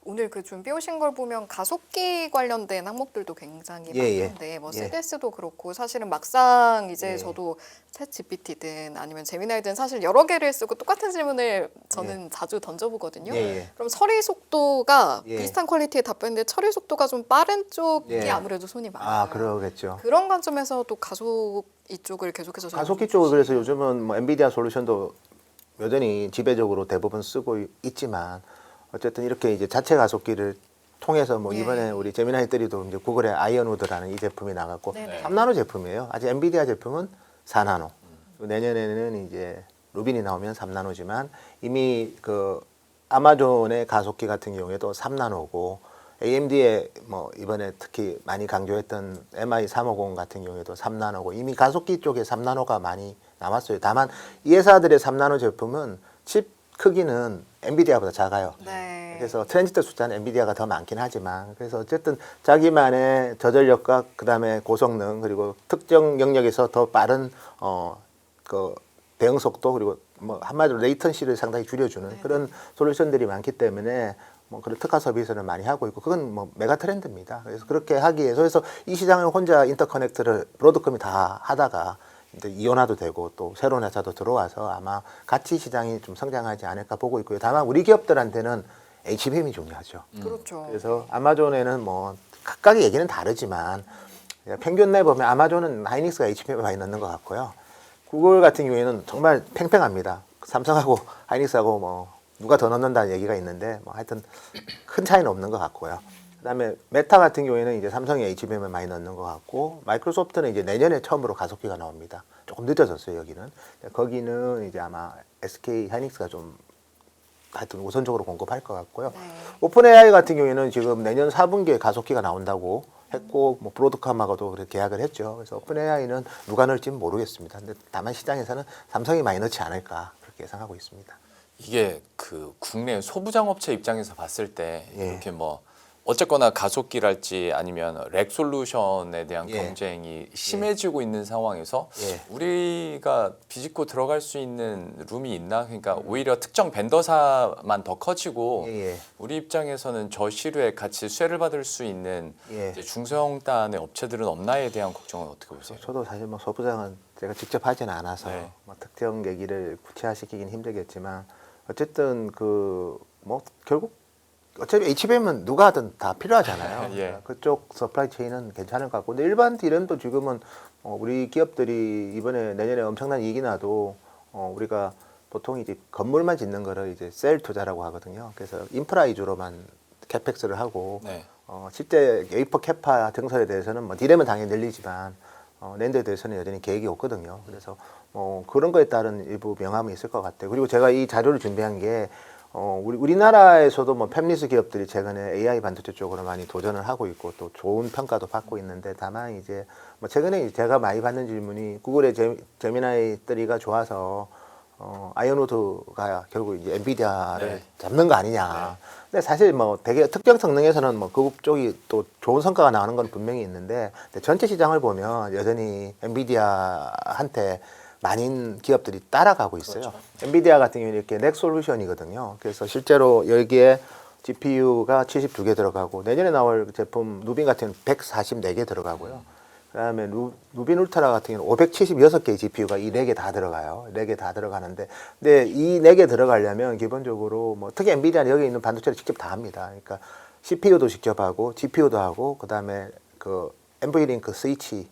오늘 그 준비해 오신 걸 보면 가속기 관련된 항목들도 굉장히 예, 많은데 뭐 예. CDS도 그렇고 사실은 막상 이제 예. 저도 챗 GPT든 아니면 제미나이든 사실 여러 개를 쓰고 똑같은 질문을 저는 자주 던져보거든요. 예. 그럼 처리 속도가 예. 비슷한 퀄리티의 답변인데 처리 속도가 좀 빠른 쪽이 예. 아무래도 손이 많아요. 아 그러겠죠. 그런 관점에서 또 가속 이쪽을 계속해서 가속기 쪽을 그래서 요즘은 뭐 엔비디아 솔루션도 여전히 지배적으로 대부분 쓰고 있지만 어쨌든 이렇게 이제 자체 가속기를 통해서 뭐 예. 이번에 우리 제미나이들이도 이제 구글의 아이언우드라는 이 제품이 나갔고 네네. 3나노 제품이에요. 아직 엔비디아 제품은 4나노. 내년에는 이제 루빈이 나오면 3나노지만 이미 그 아마존의 가속기 같은 경우에도 3나노고 AMD의 뭐 이번에 특히 많이 강조했던 MI350 같은 경우에도 3나노고 이미 가속기 쪽에 3나노가 많이 남았어요. 다만 이 회사들의 3나노 제품은 칩 크기는 엔비디아보다 작아요. 네. 그래서 트랜지스터 숫자는 엔비디아가 더 많긴 하지만 그래서 어쨌든 자기만의 저전력과 그다음에 고성능 그리고 특정 영역에서 더 빠른 그 대응 속도 그리고 뭐 한마디로 레이턴시를 상당히 줄여주는 그런 솔루션들이 많기 때문에 뭐 그런 특화 서비스를 많이 하고 있고 그건 뭐 메가 트렌드입니다. 그래서 그렇게 하기 위해서 그래서 이 시장을 혼자 인터커넥트를 브로드컴이 다 하다가 이제 이온화도 되고 또 새로운 회사도 들어와서 아마 같이 시장이 좀 성장하지 않을까 보고 있고요. 다만 우리 기업들한테는 HBM이 중요하죠. 그렇죠. 그래서 아마존에는 뭐 각각의 얘기는 다르지만 평균 내 보면 아마존은 하이닉스가 HBM을 많이 넣는 것 같고요. 구글 같은 경우에는 정말 팽팽합니다. 삼성하고 하이닉스하고 뭐 누가 더 넣는다는 얘기가 있는데 뭐 하여튼 큰 차이는 없는 것 같고요. 그다음에 메타 같은 경우에는 이제 삼성이 HBM을 많이 넣는 것 같고 마이크로소프트는 이제 내년에 처음으로 가속기가 나옵니다. 조금 늦어졌어요 여기는. 거기는 이제 아마 SK 하이닉스가 좀 하여튼 우선적으로 공급할 것 같고요. 네. 오픈 AI 같은 경우에는 지금 내년 4분기에 가속기가 나온다고 했고 뭐 브로드컴하고도 그렇게 계약을 했죠. 그래서 오픈 AI는 누가 넣을지는 모르겠습니다. 근데 다만 시장에서는 삼성이 많이 넣지 않을까 그렇게 예상하고 있습니다. 이게 그 국내 소부장 업체 입장에서 봤을 때 예. 이렇게 뭐 어쨌거나 가속기랄지 아니면 렉 솔루션에 대한 예. 경쟁이 심해지고 있는 상황에서 예. 우리가 비집고 들어갈 수 있는 룸이 있나? 그러니까 오히려 특정 벤더사만 더 커지고 예, 예. 우리 입장에서는 저시류에 같이 수혜를 받을 수 있는 예. 이제 중소형단의 업체들은 없나에 대한 걱정은 어떻게 보세요? 저도 사실 뭐 소부장은 제가 직접 하지는 않아서 네. 뭐 특정 얘기를 구체화시키긴 힘들겠지만 어쨌든 그 뭐 결국 어차피 HBM은 누가 하든 다 필요하잖아요. 예. 그러니까 그쪽 서플라이 체인은 괜찮을 것 같고, 근데 일반 D램도 지금은 우리 기업들이 이번에 내년에 엄청난 이익이 나도 우리가 보통 이제 건물만 짓는 거를 이제 셀 투자라고 하거든요. 그래서 인프라 위주로만 캐펙스를 하고 네. 실제 웨이퍼 캐파 증설에 대해서는 뭐 D램은 당연히 늘리지만 낸드에 대해서는 여전히 계획이 없거든요. 그래서 그런 거에 따른 일부 명함이 있을 것 같아요. 그리고 제가 이 자료를 준비한 게 우리나라에서도 뭐 팹리스 기업들이 최근에 AI 반도체 쪽으로 많이 도전을 하고 있고 또 좋은 평가도 받고 있는데, 다만 이제 뭐 최근에 이제 제가 많이 받는 질문이 구글의 제미나이 3가 좋아서 아이오노드가 결국 이제 엔비디아를 네. 잡는 거 아니냐. 근데 사실 뭐 되게 특정 성능에서는 뭐 그쪽이 또 좋은 성과가 나오는 건 분명히 있는데, 근데 전체 시장을 보면 여전히 엔비디아한테 많은 기업들이 따라가고 있어요. 그렇죠. 엔비디아 같은 경우는 이렇게 넥 솔루션이거든요. 그래서 실제로 여기에 GPU가 72개 들어가고, 내년에 나올 제품 누빈 같은 경우는 144개 들어가고요. 그다음에 누빈 울트라 같은 경우는 576개의 GPU가 이 4개 다 들어가요. 4개 다 들어가는데, 근데 이 4개 들어가려면 기본적으로 뭐 특히 엔비디아는 여기 있는 반도체를 직접 다 합니다. 그러니까 CPU도 직접 하고 GPU도 하고 그다음에 그 NVLink 스위치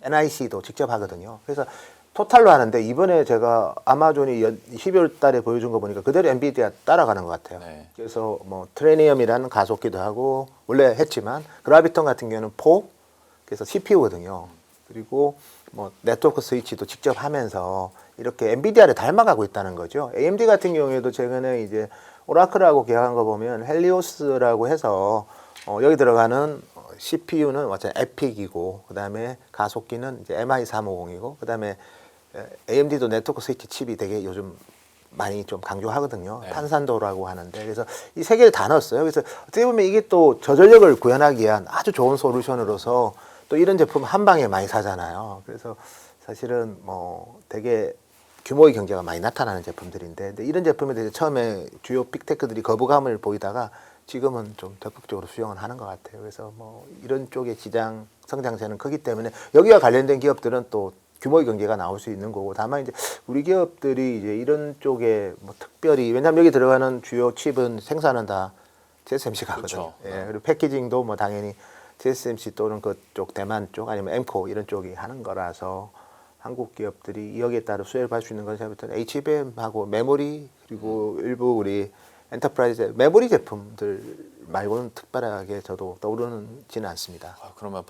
NIC도 직접 하거든요. 그래서 토탈로 하는데, 이번에 제가 아마존이 12월 달에 보여준 거 보니까 그대로 엔비디아 따라가는 것 같아요. 네. 그래서 뭐 트레니엄이라는 가속기도 하고 원래 했지만, 그라비톤 같은 경우는 그래서 CPU거든요. 그리고 뭐 네트워크 스위치도 직접 하면서 이렇게 엔비디아를 닮아가고 있다는 거죠. AMD 같은 경우에도 최근에 이제 오라클하고 계약한 거 보면 헬리오스라고 해서 여기 들어가는 CPU는 완전 에픽이고, 그다음에 가속기는 이제 MI350이고, 그다음에 AMD도 네트워크 스위치 칩이 되게 요즘 많이 좀 강조하거든요. 네. 탄산도라고 하는데, 그래서 이 세 개를 다 넣었어요. 그래서 어떻게 보면 이게 또 저전력을 구현하기 위한 아주 좋은 솔루션으로서 또 이런 제품 한 방에 많이 사잖아요. 그래서 사실은 뭐 되게 규모의 경제가 많이 나타나는 제품들인데, 근데 이런 제품에 대해서 처음에 주요 빅테크들이 거부감을 보이다가 지금은 좀 적극적으로 수용을 하는 것 같아요. 그래서 뭐 이런 쪽의 시장 성장세는 크기 때문에 여기와 관련된 기업들은 또 규모의 경제가 나올 수 있는 거고, 다만 이제 우리 기업들이 이제 이런 쪽에 뭐 특별히, 왜냐하면 여기 들어가는 주요 칩은 생산은 다 TSMC가 하거든요. 그렇죠. 예, 그리고 패키징도 뭐 당연히 TSMC 또는 그쪽 대만 쪽 아니면 엠코 이런 쪽이 하는 거라서 한국 기업들이 여기에 따라 수혜를 받을 수 있는 건 제가 볼 때는 HBM하고 메모리, 그리고 일부 우리 엔터프라이즈 메모리 제품들 말고는 특별하게 저도 떠오르지는 않습니다. 그러면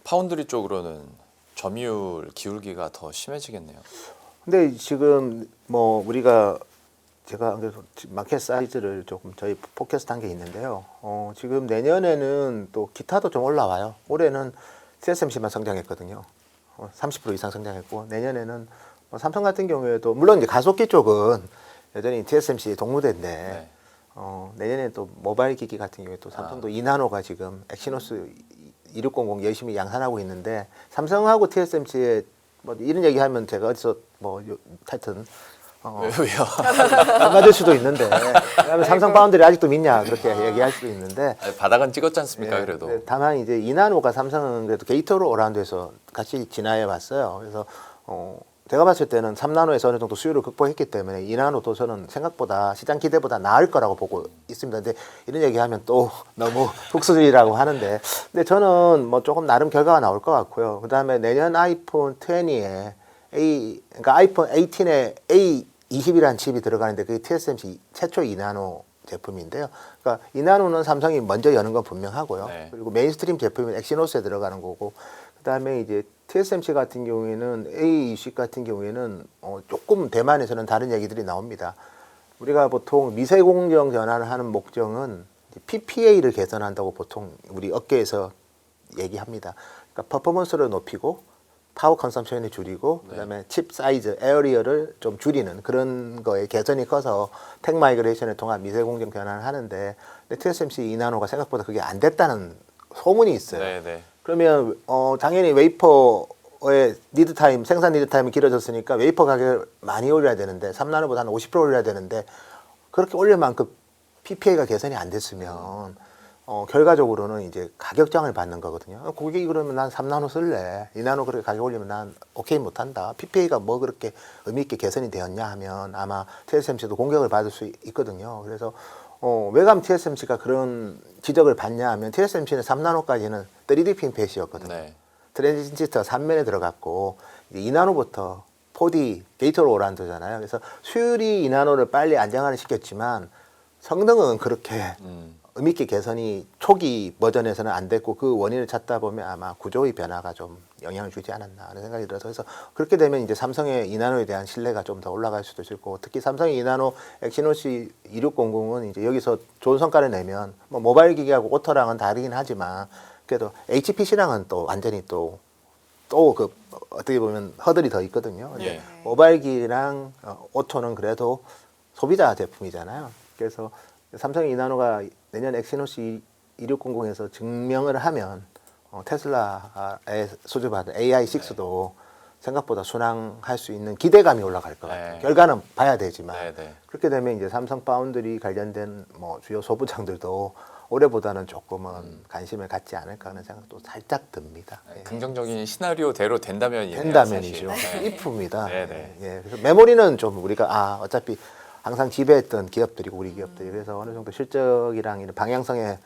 파운드리 쪽으로는 점유율 기울기가 더 심해지겠네요. 근데 지금 뭐 우리가 제가 그래서 마켓 사이즈를 조금 저희 포캐스트 한 게 있는데요. 지금 내년에는 또 기타도 좀 올라와요. 올해는 TSMC만 성장했거든요. 30% 이상 성장했고, 내년에는 뭐 삼성 같은 경우에도 물론 이제 가속기 쪽은 여전히 TSMC 동무대인데 네. 내년에 또 모바일 기기 같은 경우에 또 삼성도 2나노가 지금 엑시노스 2600 열심히 양산하고 있는데, 삼성하고 TSMC의 뭐 이런 얘기하면 제가 어디서 뭐 하여튼 왜요? 안 맞을 수도 있는데, 왜냐하면 삼성 파운드리 아직도 믿냐 그렇게 얘기할 수도 있는데, 바닥은 찍었지 않습니까? 예, 그래도. 네, 다만 이제 이나노가 삼성은 그래도 게이트로 오라운드에서 같이 진화해 왔어요. 그래서 제가 봤을 때는 3나노에서 어느 정도 수요를 극복했기 때문에 2나노도 저는 생각보다 시장 기대보다 나을 거라고 보고 있습니다. 근데 이런 얘기하면 또 너무 국수주의라고 하는데, 근데 저는 뭐 조금 나름 결과가 나올 것 같고요. 그 다음에 내년 아이폰 20에 그러니까 아이폰 18에 A20이라는 칩이 들어가는데 그게 TSMC 최초 2나노 제품인데요. 그러니까 2나노는 삼성이 먼저 여는 건 분명하고요. 네. 그리고 메인스트림 제품은 엑시노스에 들어가는 거고, 그다음에 이제 TSMC 같은 경우에는 A20 같은 경우에는 조금 대만에서는 다른 얘기들이 나옵니다. 우리가 보통 미세 공정 전환을 하는 목적은 PPA를 개선한다고 보통 우리 업계에서 얘기합니다. 그러니까 퍼포먼스를 높이고 파워 컨섬션이 줄이고 그다음에 칩 사이즈, 에어리어를 좀 줄이는 그런 거에 개선이 커서 텍 마이그레이션을 통한 미세 공정 변환을 하는데 근데 TSMC 2나노가 생각보다 그게 안 됐다는 소문이 있어요. 네네. 그러면 당연히 웨이퍼의 리드 타임, 생산 리드 타임이 길어졌으니까 웨이퍼 가격을 많이 올려야 되는데 3나노보다 한 50% 올려야 되는데 그렇게 올릴 만큼 PPA가 개선이 안 됐으면 결과적으로는 이제 가격장을 받는 거거든요. 고객이 그러면 난 3나노 쓸래. 2나노 그렇게 가격 올리면 난 오케이 못 한다. PPA가 뭐 그렇게 의미 있게 개선이 되었냐 하면 아마 TSMC도 공격을 받을 수 있거든요. 그래서 외감 TSMC가 그런 지적을 받냐 하면 TSMC는 3나노까지는 3D 핀펫이었거든요. 네. 트랜지스터 3면에 들어갔고 이제 2나노부터 4D 게이트 오란드잖아요. 그래서 수율이 2나노를 빨리 안정화를 시켰지만 성능은 그렇게 의미 있게 개선이 초기 버전에서는 안 됐고 그 원인을 찾다 보면 아마 구조의 변화가 좀 영향을 주지 않았나 하는 생각이 들어서 그래서 그렇게 되면 이제 삼성의 2나노에 대한 신뢰가 좀 더 올라갈 수도 있을 거고 특히 삼성의 2나노 엑시노시 2600은 이제 여기서 좋은 성과를 내면 뭐 모바일 기기하고 오토랑은 다르긴 하지만 그래도 HPC랑은 또 완전히 또 그 어떻게 보면 허들이 더 있거든요. 근데 예. 모바일 기기랑 오토는 그래도 소비자 제품이잖아요. 그래서 삼성의 2나노가 내년 엑시노시 2600에서 증명을 하면 테슬라에 수주받은 AI6도 생각보다 순항할 수 있는 기대감이 올라갈 것 같아요. 네. 결과는 봐야 되지만 네네. 그렇게 되면 이제 삼성 파운드리 관련된 뭐 주요 소부장들도 올해보다는 조금은 관심을 갖지 않을까 하는 생각도 살짝 듭니다. 예. 긍정적인 시나리오대로 된다면이네요. 된다면이죠. 사실. 네. if입니다. 네네. 예. 그래서 메모리는 좀 우리가 어차피 항상 지배했던 기업들이고 우리 기업들이 그래서 어느 정도 실적이랑 이런 방향성에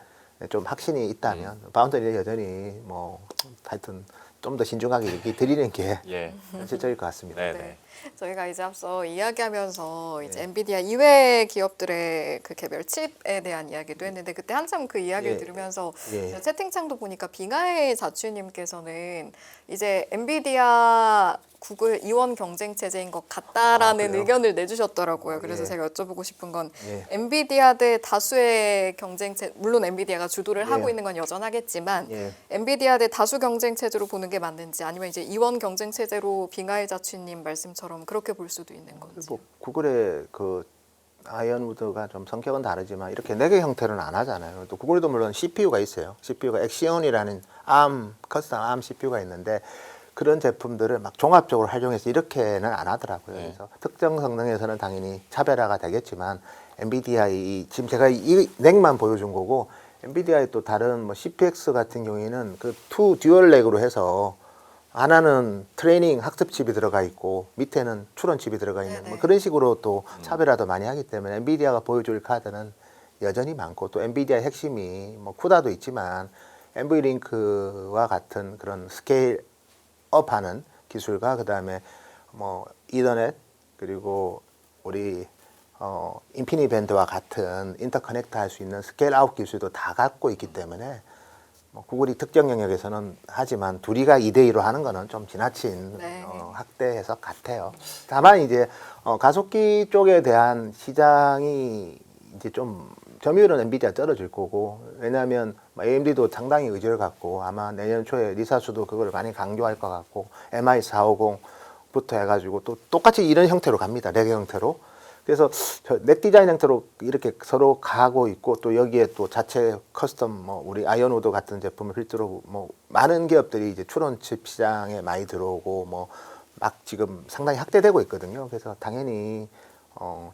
좀 확신이 있다면 파운드리는 여전히 뭐 하여튼 좀 더 신중하게 얘기 드리는 게 예. 현실적일 것 같습니다. 네네. 네. 저희가 이제 앞서 이야기하면서 이제 엔비디아 이외 기업들의 그 개별 칩에 대한 이야기도 했는데 그때 한참 그 이야기를 예. 들으면서 예. 채팅창도 보니까 빙하의 자취님께서는 이제 엔비디아 구글 이원 경쟁 체제인 것 같다라는 그래요? 의견을 내주셨더라고요. 그래서 예. 제가 여쭤보고 싶은 건 예. 엔비디아 대 다수의 경쟁 체 물론 엔비디아가 주도를 하고 예. 있는 건 여전하겠지만 예. 엔비디아 대 다수 경쟁 체제로 보는 게 맞는지 아니면 이제 이원 경쟁 체제로 빙하의 자취님 말씀처럼 그렇게 볼 수도 있는 건지. 뭐 구글의 그 아이언우드가 좀 성격은 다르지만 이렇게 4개 형태로는 안 하잖아요. 또 구글도 물론 CPU가 있어요. CPU가 엑시온이라는 커스텀 ARM CPU가 있는데 그런 제품들을 막 종합적으로 활용해서 이렇게는 안 하더라고요. 네. 그래서 특정 성능에서는 당연히 차별화가 되겠지만 엔비디아의 지금 제가 이 넥만 보여준 거고 엔비디아의 또 다른 뭐 CPX 같은 경우에는 그 투 듀얼 렉으로 해서 하나는 트레이닝 학습 칩이 들어가 있고 밑에는 추론 칩이 들어가 있는 뭐 그런 식으로 또 차별화도 많이 하기 때문에 엔비디아가 보여줄 카드는 여전히 많고 또 엔비디아의 핵심이 뭐 쿠다도 있지만 NV링크와 같은 그런 스케일 업하는 기술과 그다음에 뭐 이더넷 그리고 우리 인피니밴드와 같은 인터커넥트 할 수 있는 스케일 아웃 기술도 다 갖고 있기 때문에 뭐 구글이 특정 영역에서는 하지만 둘이가 2대2로 하는 거는 좀 지나친 네. 확대 해석 같아요. 다만 이제 가속기 쪽에 대한 시장이 이제 좀 점유율은 엔비디아 떨어질 거고 왜냐하면 AMD도 상당히 의지를 갖고 아마 내년 초에 리사수도 그걸 많이 강조할 것 같고 MI450부터 해가지고 또 똑같이 이런 형태로 갑니다. 레게 형태로. 그래서 넥 디자인 형태로 이렇게 서로 가고 있고 또 여기에 또 자체 커스텀 뭐 우리 아이언우드 같은 제품을 필두로 뭐 많은 기업들이 이제 추론칩 시장에 많이 들어오고 뭐 막 지금 상당히 확대되고 있거든요. 그래서 당연히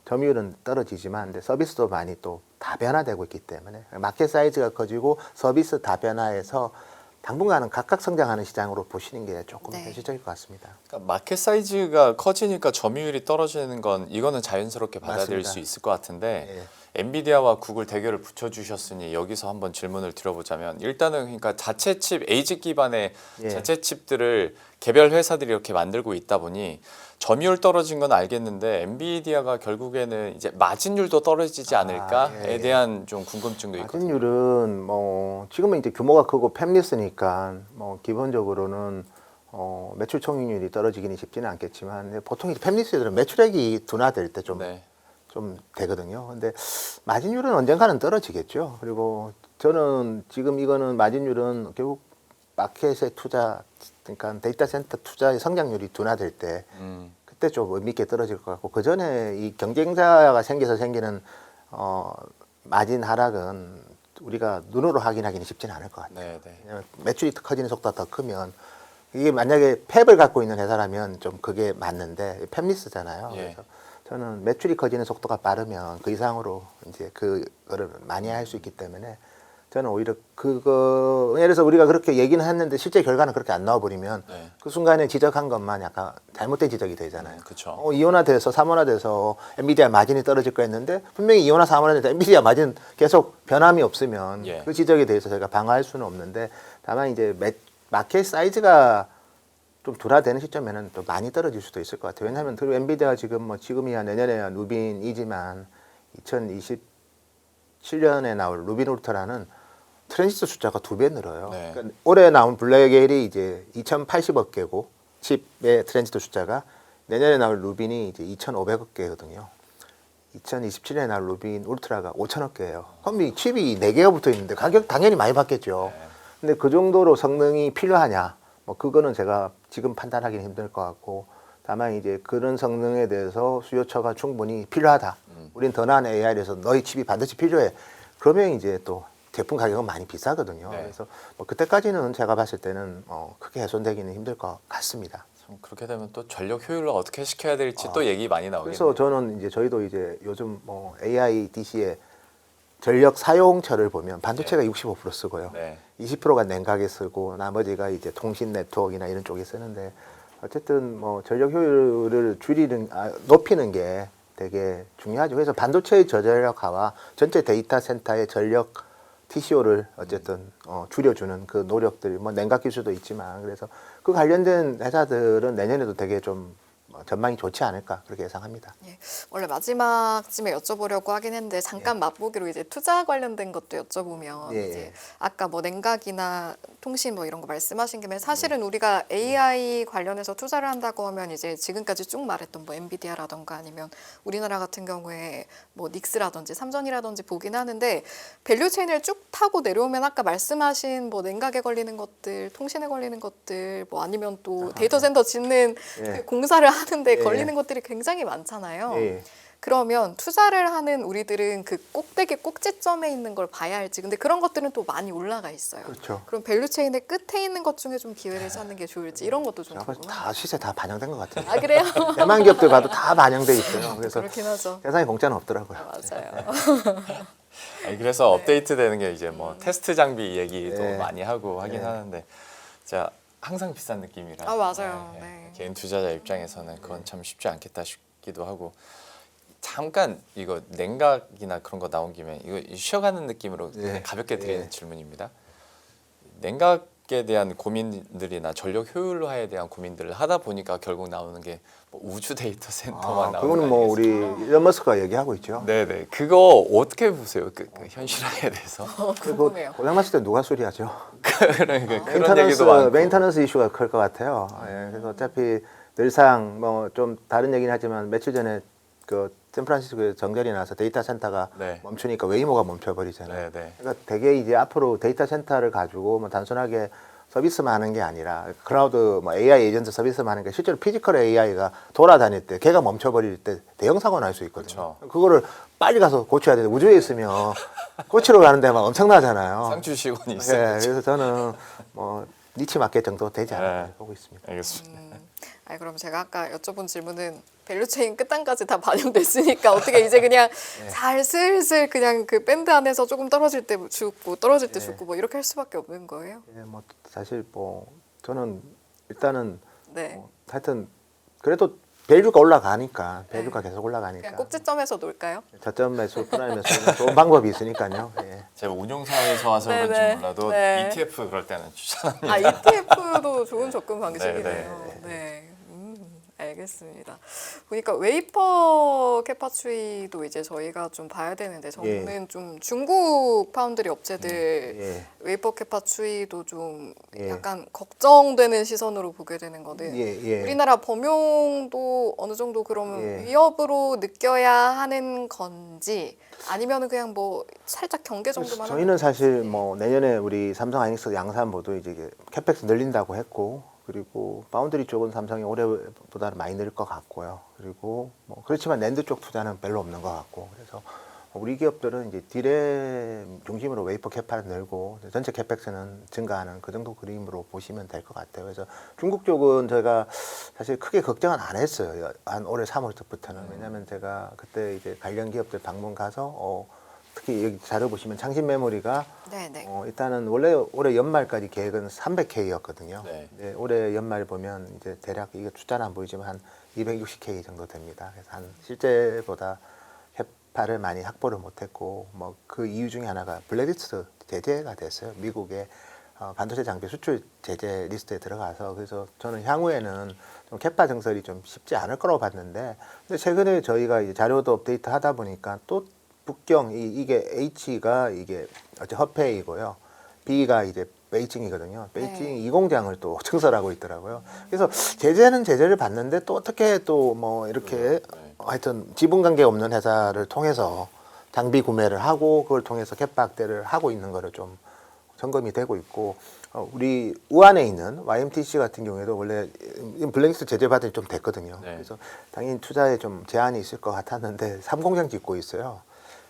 점유율은 떨어지지만 근데 서비스도 많이 또 다변화되고 있기 때문에 마켓 사이즈가 커지고 서비스 다변화해서 당분간은 각각 성장하는 시장으로 보시는 게 조금 네. 현실적일 것 같습니다. 그러니까 마켓 사이즈가 커지니까 점유율이 떨어지는 건 이거는 자연스럽게 받아들일 맞습니다. 수 있을 것 같은데 예. 엔비디아와 구글 대결을 붙여주셨으니 여기서 한번 질문을 드려보자면 일단은 그러니까 자체 칩 에이직 기반의 예. 자체 칩들을 개별 회사들이 이렇게 만들고 있다 보니 점유율 떨어진 건 알겠는데 엔비디아가 결국에는 이제 마진율도 떨어지지 않을까에 예. 대한 좀 궁금증도 있거든요. 마진율은 뭐 지금은 이제 규모가 크고 팹리스니까 뭐 기본적으로는 매출 총익률이 떨어지기는 쉽지는 않겠지만 보통 이제 팹리스들은 매출액이 둔화될 때 좀 네. 좀 되거든요. 근데 마진율은 언젠가는 떨어지겠죠. 그리고 저는 지금 이거는 마진율은 결국 마켓에 투자, 그러니까 데이터 센터 투자의 성장률이 둔화될 때 그때 좀 의미 있게 떨어질 것 같고, 그 전에 이 경쟁자가 생겨서 생기는 마진 하락은 우리가 눈으로 확인하기는 쉽지는 않을 것 같아요. 네, 네. 왜냐면 매출이 커지는 속도가 더 크면, 이게 만약에 팹을 갖고 있는 회사라면 좀 그게 맞는데 팹리스잖아요. 예. 그래서 저는 매출이 커지는 속도가 빠르면 그 이상으로 이제 그거를 많이 할 수 있기 때문에 저는 오히려 그거, 예를 들어서 우리가 그렇게 얘기는 했는데 실제 결과는 그렇게 안 나와버리면 네. 그 순간에 지적한 것만 약간 잘못된 지적이 되잖아요. 그쵸. 이온화돼서 삼원화돼서 엔비디아 마진이 떨어질 거 했는데 분명히 이온화 삼원화돼서 엔비디아 마진 계속 변함이 없으면 예. 그 지적에 대해서 저희가 방어할 수는 없는데, 다만 이제 마켓 사이즈가 좀 둔화되는 시점에는 또 많이 떨어질 수도 있을 것 같아요. 왜냐하면 그리고 엔비디아가 지금 뭐 지금이야 내년에야 루빈이지만 2027년에 나올 루빈 울트라는 트랜지스터 숫자가 2배 늘어요. 네. 그러니까 올해 나온 블랙엘이 이제 2,080억 개고 칩의 트랜지스터 숫자가, 내년에 나올 루빈이 이제 2,500억 개거든요. 2027년에 나올 루빈 울트라가 5,000억 개예요. 그럼 이 칩이 4개가 붙어 있는데 가격 당연히 많이 받겠죠. 네. 근데 그 정도로 성능이 필요하냐? 뭐 그거는 제가 지금 판단하기는 힘들 것 같고, 다만 이제 그런 성능에 대해서 수요처가 충분히 필요하다. 우린 더 나은 AI에서 너희 칩이 반드시 필요해. 그러면 이제 또 제품 가격은 많이 비싸거든요. 네. 그래서 뭐 그때까지는 제가 봤을 때는 크게 훼손되기는 힘들 것 같습니다. 참 그렇게 되면 또 전력 효율을 어떻게 시켜야 될지 또 얘기 많이 나오겠네요. 그래서 저는 이제 저희도 이제 요즘 뭐 AI DC의 전력 사용처를 보면 반도체가 65% 쓰고요. 네. 20%가 냉각에 쓰고 나머지가 이제 통신 네트워크나 이런 쪽에 쓰는데, 어쨌든 뭐 전력 효율을 높이는 게 되게 중요하죠. 그래서 반도체의 저전력화와 전체 데이터 센터의 전력 TCO를 어쨌든 줄여주는 그 노력들, 뭐 냉각 기술도 있지만, 그래서 그 관련된 회사들은 내년에도 되게 좀 전망이 좋지 않을까 그렇게 예상합니다. 예, 원래 마지막쯤에 여쭤보려고 하긴 했는데 잠깐 맛보기로 이제 투자 관련된 것도 여쭤보면, 예, 이제 예. 아까 뭐 냉각이나 통신 뭐 이런 거 말씀하신 김에 사실은 우리가 AI 관련해서 투자를 한다고 하면 이제 지금까지 쭉 말했던 뭐 엔비디아라던가 아니면 우리나라 같은 경우에 뭐 닉스라든지 삼성이라든지 보긴 하는데, 밸류 체인을 쭉 타고 내려오면 아까 말씀하신 뭐 냉각에 걸리는 것들, 통신에 걸리는 것들, 뭐 아니면 또 데이터 센터 짓는 예. 그 공사를 하는데 예. 걸리는 것들이 굉장히 많잖아요. 예. 그러면 투자를 하는 우리들은 그 꼭대기 꼭지점에 있는 걸 봐야 할지, 근데 그런 것들은 또 많이 올라가 있어요. 그렇죠. 그럼 밸류 체인의 끝에 있는 것 중에 좀 기회를 찾는 게 좋을지, 이런 것도 좀 제가 봤을 때 궁금해요. 다 시세 다 반영된 것 같아요. 아 그래요? 대만 기업들 봐도 다 반영돼 있어요. 그래서 그렇긴 하죠. 세상에 공짜는 없더라고요. 맞아요. 아니, 그래서 업데이트 되는 게 이제 뭐 테스트 장비 얘기도 네. 많이 하고 하긴 네. 하는데, 자 항상 비싼 느낌이라. 아 맞아요. 네. 개인 투자자 입장에서는 그건 참 쉽지 않겠다 싶기도 하고. 잠깐 이거 냉각이나 그런 거 나온 김에 이거 쉬어가는 느낌으로 그냥 네. 가볍게 드리는 네. 질문입니다. 냉각에 대한 고민들이나 전력 효율화에 대한 고민들을 하다 보니까 결국 나오는 게 뭐 우주 데이터 센터만 나오는 그거는 거 뭐 우리 아니겠습니까? 일론 머스크가 얘기하고 있죠. 네네, 그거 어떻게 보세요? 그 현실화에 대해서. 그리고 궁금해요. 고장났을 때 누가 수리하죠? 그러니까 그런 얘기도 많고. 메인터넌스 이슈가 클 것 같아요. 예, 그래서 어차피 늘상 뭐 좀 다른 얘기는 하지만 며칠 전에 그 샌프란시스코에 정전이 나서 데이터 센터가 네. 멈추니까 웨이모가 멈춰버리잖아요. 네네. 그러니까 되게 이제 앞으로 데이터 센터를 가지고 뭐 단순하게 서비스만 하는 게 아니라 클라우드 뭐 AI 에이전트 서비스만 하는 게, 실제로 피지컬 AI가 돌아다닐 때 걔가 멈춰버릴 때 대형 사고 날 수 있거든요. 그렇죠. 그거를 빨리 가서 고쳐야 되는데 우주에 있으면 고치러 가는데 막 엄청나잖아요. 상주 직원이 예, 있어요. 그래서 저는 뭐 니치 마켓 정도 되지 않을까 네. 보고 있습니다. 알겠습니다. 아니 그럼 제가 아까 여쭤본 질문은 밸류 체인 끝단까지 다 반영됐으니까 어떻게 이제 그냥 잘 슬슬 그냥 그 밴드 안에서 조금 떨어질 때 죽고 떨어질 때 죽고 뭐 이렇게 할 수밖에 없는 거예요? 예, 뭐 사실 뭐 저는 일단은 네. 하여튼 그래도 밸류가 올라가니까, 밸류가 계속 올라가니까 그냥 꼭지점에서 놀까요? 저점 매수, 분할 매수 좋은 방법이 있으니까요. 예. 제가 운용사에서 와서 네네. 그런지 몰라도 네. ETF 그럴 때는 추천합니다. 아 ETF도 좋은 접근 방식이네요. 네, 네. 알겠습니다. 보니까 웨이퍼 캐파 추이도 이제 저희가 좀 봐야 되는데 저는 좀 중국 파운드리 업체들 예. 웨이퍼 캐파 추이도 좀 예. 약간 걱정되는 시선으로 보게 되는 거는 예. 우리나라 범용도 어느 정도 그러면 예. 위협으로 느껴야 하는 건지 아니면은 그냥 뭐 살짝 경계 정도만 저희는 사실 뭐 내년에 우리 삼성 하이닉스 양산 모두 이제 캐펙스 늘린다고 했고, 그리고 파운드리 쪽은 삼성이 올해보다는 많이 늘 것 같고요. 그리고 뭐 그렇지만 낸드 쪽 투자는 별로 없는 것 같고, 그래서 우리 기업들은 이제 디램 중심으로 웨이퍼 캐파를 늘고 전체 캐펙스는 증가하는 그 정도 그림으로 보시면 될 것 같아요. 그래서 중국 쪽은 제가 사실 크게 걱정은 안 했어요. 한 올해 3월부터는. 왜냐하면 제가 그때 이제 관련 기업들 방문 가서 특히 여기 자료 보시면 창신 메모리가 네네. 일단은 원래 올해 연말까지 계획은 300K였거든요. 네. 네, 올해 연말 보면 이제 대략 이게 숫자는 안 보이지만 한 260K 정도 됩니다. 그래서 한 실제보다 캐파를 많이 확보를 못했고, 뭐 그 이유 중에 하나가 블랙리스트 제재가 됐어요. 미국의 반도체 장비 수출 제재 리스트에 들어가서. 그래서 저는 향후에는 좀 캐파 증설이 좀 쉽지 않을 거라고 봤는데, 근데 최근에 저희가 이제 자료도 업데이트 하다 보니까 또 북경 이게 H가 이게 어째 허페이고요. B가 이제 베이징이거든요. 베이징 네. 2공장을 또 증설하고 있더라고요. 그래서 제재는 제재를 받는데 또 어떻게 또 뭐 이렇게 하여튼 지분 관계 없는 회사를 통해서 장비 구매를 하고 그걸 통해서 캐파 확대를 하고 있는 거를 좀 점검이 되고 있고, 우리 우한에 있는 YMTC 같은 경우에도 원래 블랙리스트 제재 받은 지 좀 됐거든요. 네. 그래서 당연히 투자에 좀 제한이 있을 것 같았는데 3공장 짓고 있어요.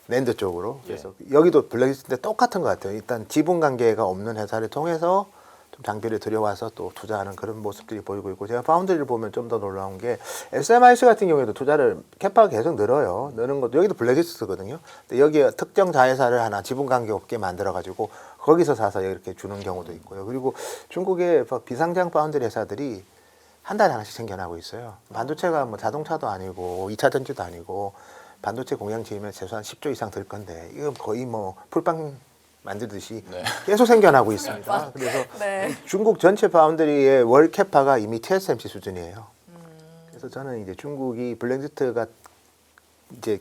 낸드 쪽으로. 그래서 여기도 블랙리스트인데 똑같은 것 같아요. 일단 지분 관계가 없는 회사를 통해서 좀 장비를 들여와서 또 투자하는 그런 모습들이 보이고 있고, 제가 파운드리를 보면 좀 더 놀라운 게 SMIC 같은 경우에도 투자를 캐파가 계속 늘어요. 느는 것도 여기도 블랙리스트거든요. 근데 여기에 특정 자회사를 하나 지분 관계 없게 만들어 가지고 거기서 사서 이렇게 주는 경우도 있고요. 그리고 중국의 비상장 파운드리 회사들이 한 달에 하나씩 생겨나고 있어요. 반도체가 뭐 자동차도 아니고 2차 전지도 아니고 반도체 공장 지으면 최소한 10조 이상 들 건데 이건 거의 뭐 풀빵 만들듯이 네. 계속 생겨나고 있습니다. 그래서 네. 중국 전체 파운드리의 월 캐파가 이미 TSMC 수준이에요. 그래서 저는 이제 중국이 블랙리스트가 이제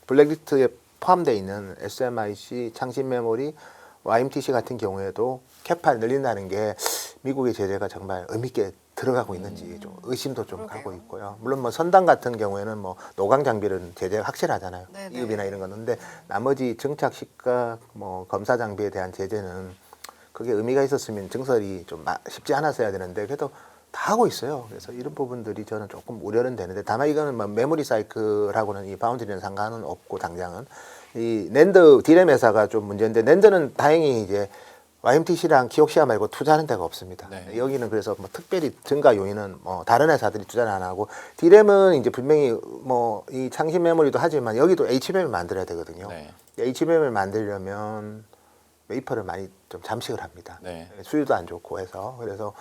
블랙리스트에 포함되어 있는 SMIC, 창신 메모리, YMTC 같은 경우에도 캐파를 늘린다는 게 미국의 제재가 정말 의미 있게 들어가고 있는지 좀 의심도 좀 그러게요. 가고 있고요. 물론 뭐 선단 같은 경우에는 뭐 노광 장비는 제재가 확실하잖아요. 네네. 이급이나 이런 거는데 나머지 증착 시가 뭐 검사 장비에 대한 제재는 그게 의미가 있었으면 증설이 좀 쉽지 않았어야 되는데 그래도 다 하고 있어요. 그래서 이런 부분들이 저는 조금 우려는 되는데, 다만 이거는 뭐 메모리 사이클하고는 이 바운드리는 상관은 없고, 당장은 이 낸드 디램 회사가 좀 문제인데, 낸드는 다행히 이제 YMTC랑 키옥시아 말고 투자하는 데가 없습니다. 네. 여기는 그래서 뭐 특별히 증가 요인은 뭐 다른 회사들이 투자를 안 하고, 디램은 이제 분명히 뭐 이 창신 메모리도 하지만 여기도 HBM을 만들어야 되거든요. 네. HBM을 만들려면 웨이퍼를 많이 좀 잠식을 합니다. 네. 수율도 안 좋고 해서. 그래서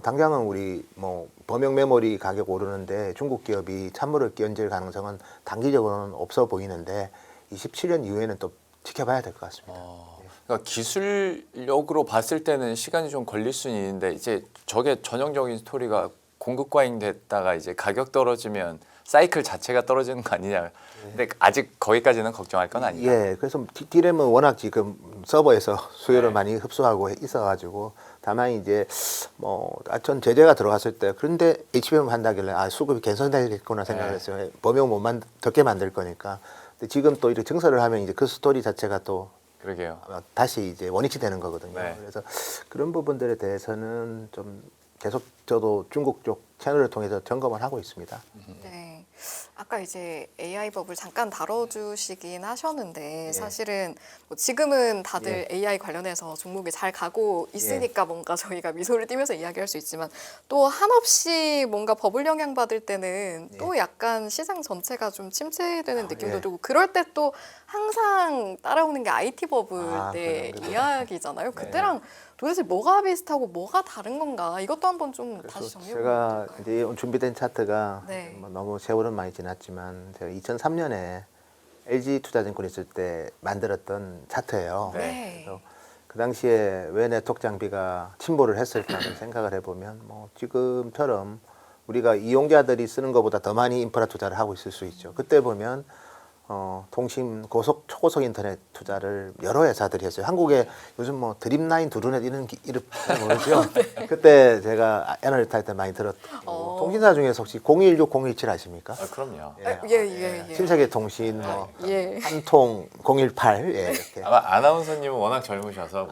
당장은 우리 뭐 범용 메모리 가격 오르는데 중국 기업이 찬물을 끼얹을 가능성은 단기적으로는 없어 보이는데 27년 이후에는 또 지켜봐야 될 것 같습니다. 그러니까 기술력으로 봤을 때는 시간이 좀 걸릴 수는 있는데 이제 저게 전형적인 스토리가 공급 과잉됐다가 이제 가격 떨어지면 사이클 자체가 떨어지는 거 아니냐. 근데 아직 거기까지는 걱정할 건 아니다. 예, 그래서 디램은 워낙 지금 서버에서 수요를 네. 많이 흡수하고 있어가지고, 다만 이제 전 제재가 들어갔을 때 그런데 HBM 한다길래 수급이 개선되겠구나 생각을 네. 했어요. 범용 못 적게 만들 거니까. 근데 지금 또 이렇게 증설을 하면 이제 그 스토리 자체가 또 그러게요. 다시 이제 원위치 되는 거거든요. 네. 그래서 그런 부분들에 대해서는 좀 계속 저도 중국 쪽 채널을 통해서 점검을 하고 있습니다. 네. 아까 이제 AI 법을 잠깐 다뤄주시긴 하셨는데 사실은 뭐 지금은 다들 AI 관련해서 종목이 잘 가고 있으니까 뭔가 저희가 미소를 띠면서 이야기할 수 있지만 또 한없이 뭔가 법을 영향받을 때는 또 약간 시장 전체가 좀 침체되는 느낌도 들고 그럴 때 또 항상 따라오는 게 IT 버블 때 그죠. 이야기잖아요. 그때랑 도대체 뭐가 비슷하고 뭐가 다른 건가 이것도 한번 좀 다시 정리해 제가 볼까요? 이제 준비된 차트가 네. 뭐 너무 세월은 많이 지났지만 제가 2003년에 LG 투자증권 있을 때 만들었던 차트예요. 네. 그래서 그 당시에 왜 네트워크 장비가 침몰을 했을까 생각을 해보면 뭐 지금처럼 우리가 이용자들이 쓰는 것보다 더 많이 인프라 투자를 하고 있을 수 있죠. 그때 보면 통신 고속 초고속 인터넷 투자를 여러 회사들이 했어요. 한국에 요즘 뭐 드림라인, 두루넷 이런 이름 모르죠. 그때 제가 애널리트 할 때 많이 들었고 통신사 중에서 혹시 016, 017 아십니까? 아, 그럼요. 예. 신세계 통신, 뭐 예. 한통, 018 예, 이렇게. 아마 아나운서님은 워낙 젊으셔서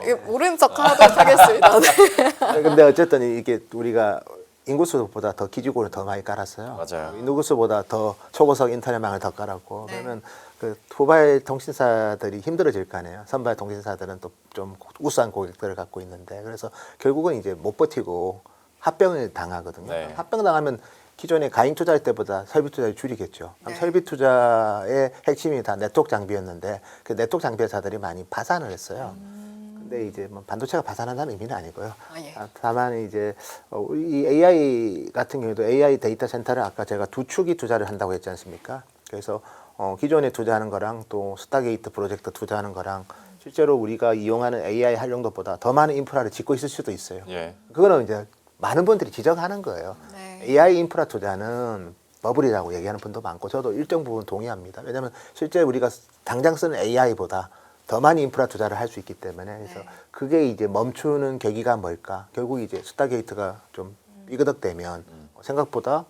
이거 모른 척 하도록 하겠습니다. 네. 근데 어쨌든 이게 우리가 인구수보다 더 기지국을 더 많이 깔았어요. 맞아요. 인구수보다 더 초고속 인터넷망을 더 깔았고 네. 그러면 그 후발 통신사들이 힘들어질 거 아니에요. 선발 통신사들은 또 좀 우수한 고객들을 갖고 있는데 그래서 결국은 이제 못 버티고 합병을 당하거든요. 네. 합병 당하면 기존에 가인 투자할 때보다 설비 투자를 줄이겠죠. 네. 설비 투자의 핵심이 다 네트워크 장비였는데 그 네트워크 장비 회사들이 많이 파산을 했어요. 근데 이제 뭐 반도체가 파산한다는 의미는 아니고요. 예. 다만 이제 이 AI 같은 경우도 AI 데이터 센터를 아까 제가 두 축이 투자를 한다고 했지 않습니까? 그래서 기존에 투자하는 거랑 또 스타게이트 프로젝트 투자하는 거랑 실제로 우리가 이용하는 AI 활용도보다 더 많은 인프라를 짓고 있을 수도 있어요. 예. 그거는 이제 많은 분들이 지적하는 거예요. 네. AI 인프라 투자는 버블이라고 얘기하는 분도 많고 저도 일정 부분 동의합니다. 왜냐하면 실제 우리가 당장 쓰는 AI보다 더 많이 인프라 투자를 할 수 있기 때문에 그래서 네. 그게 이제 멈추는 계기가 뭘까? 결국 이제 스타게이트가 좀 삐그덕되면 생각보다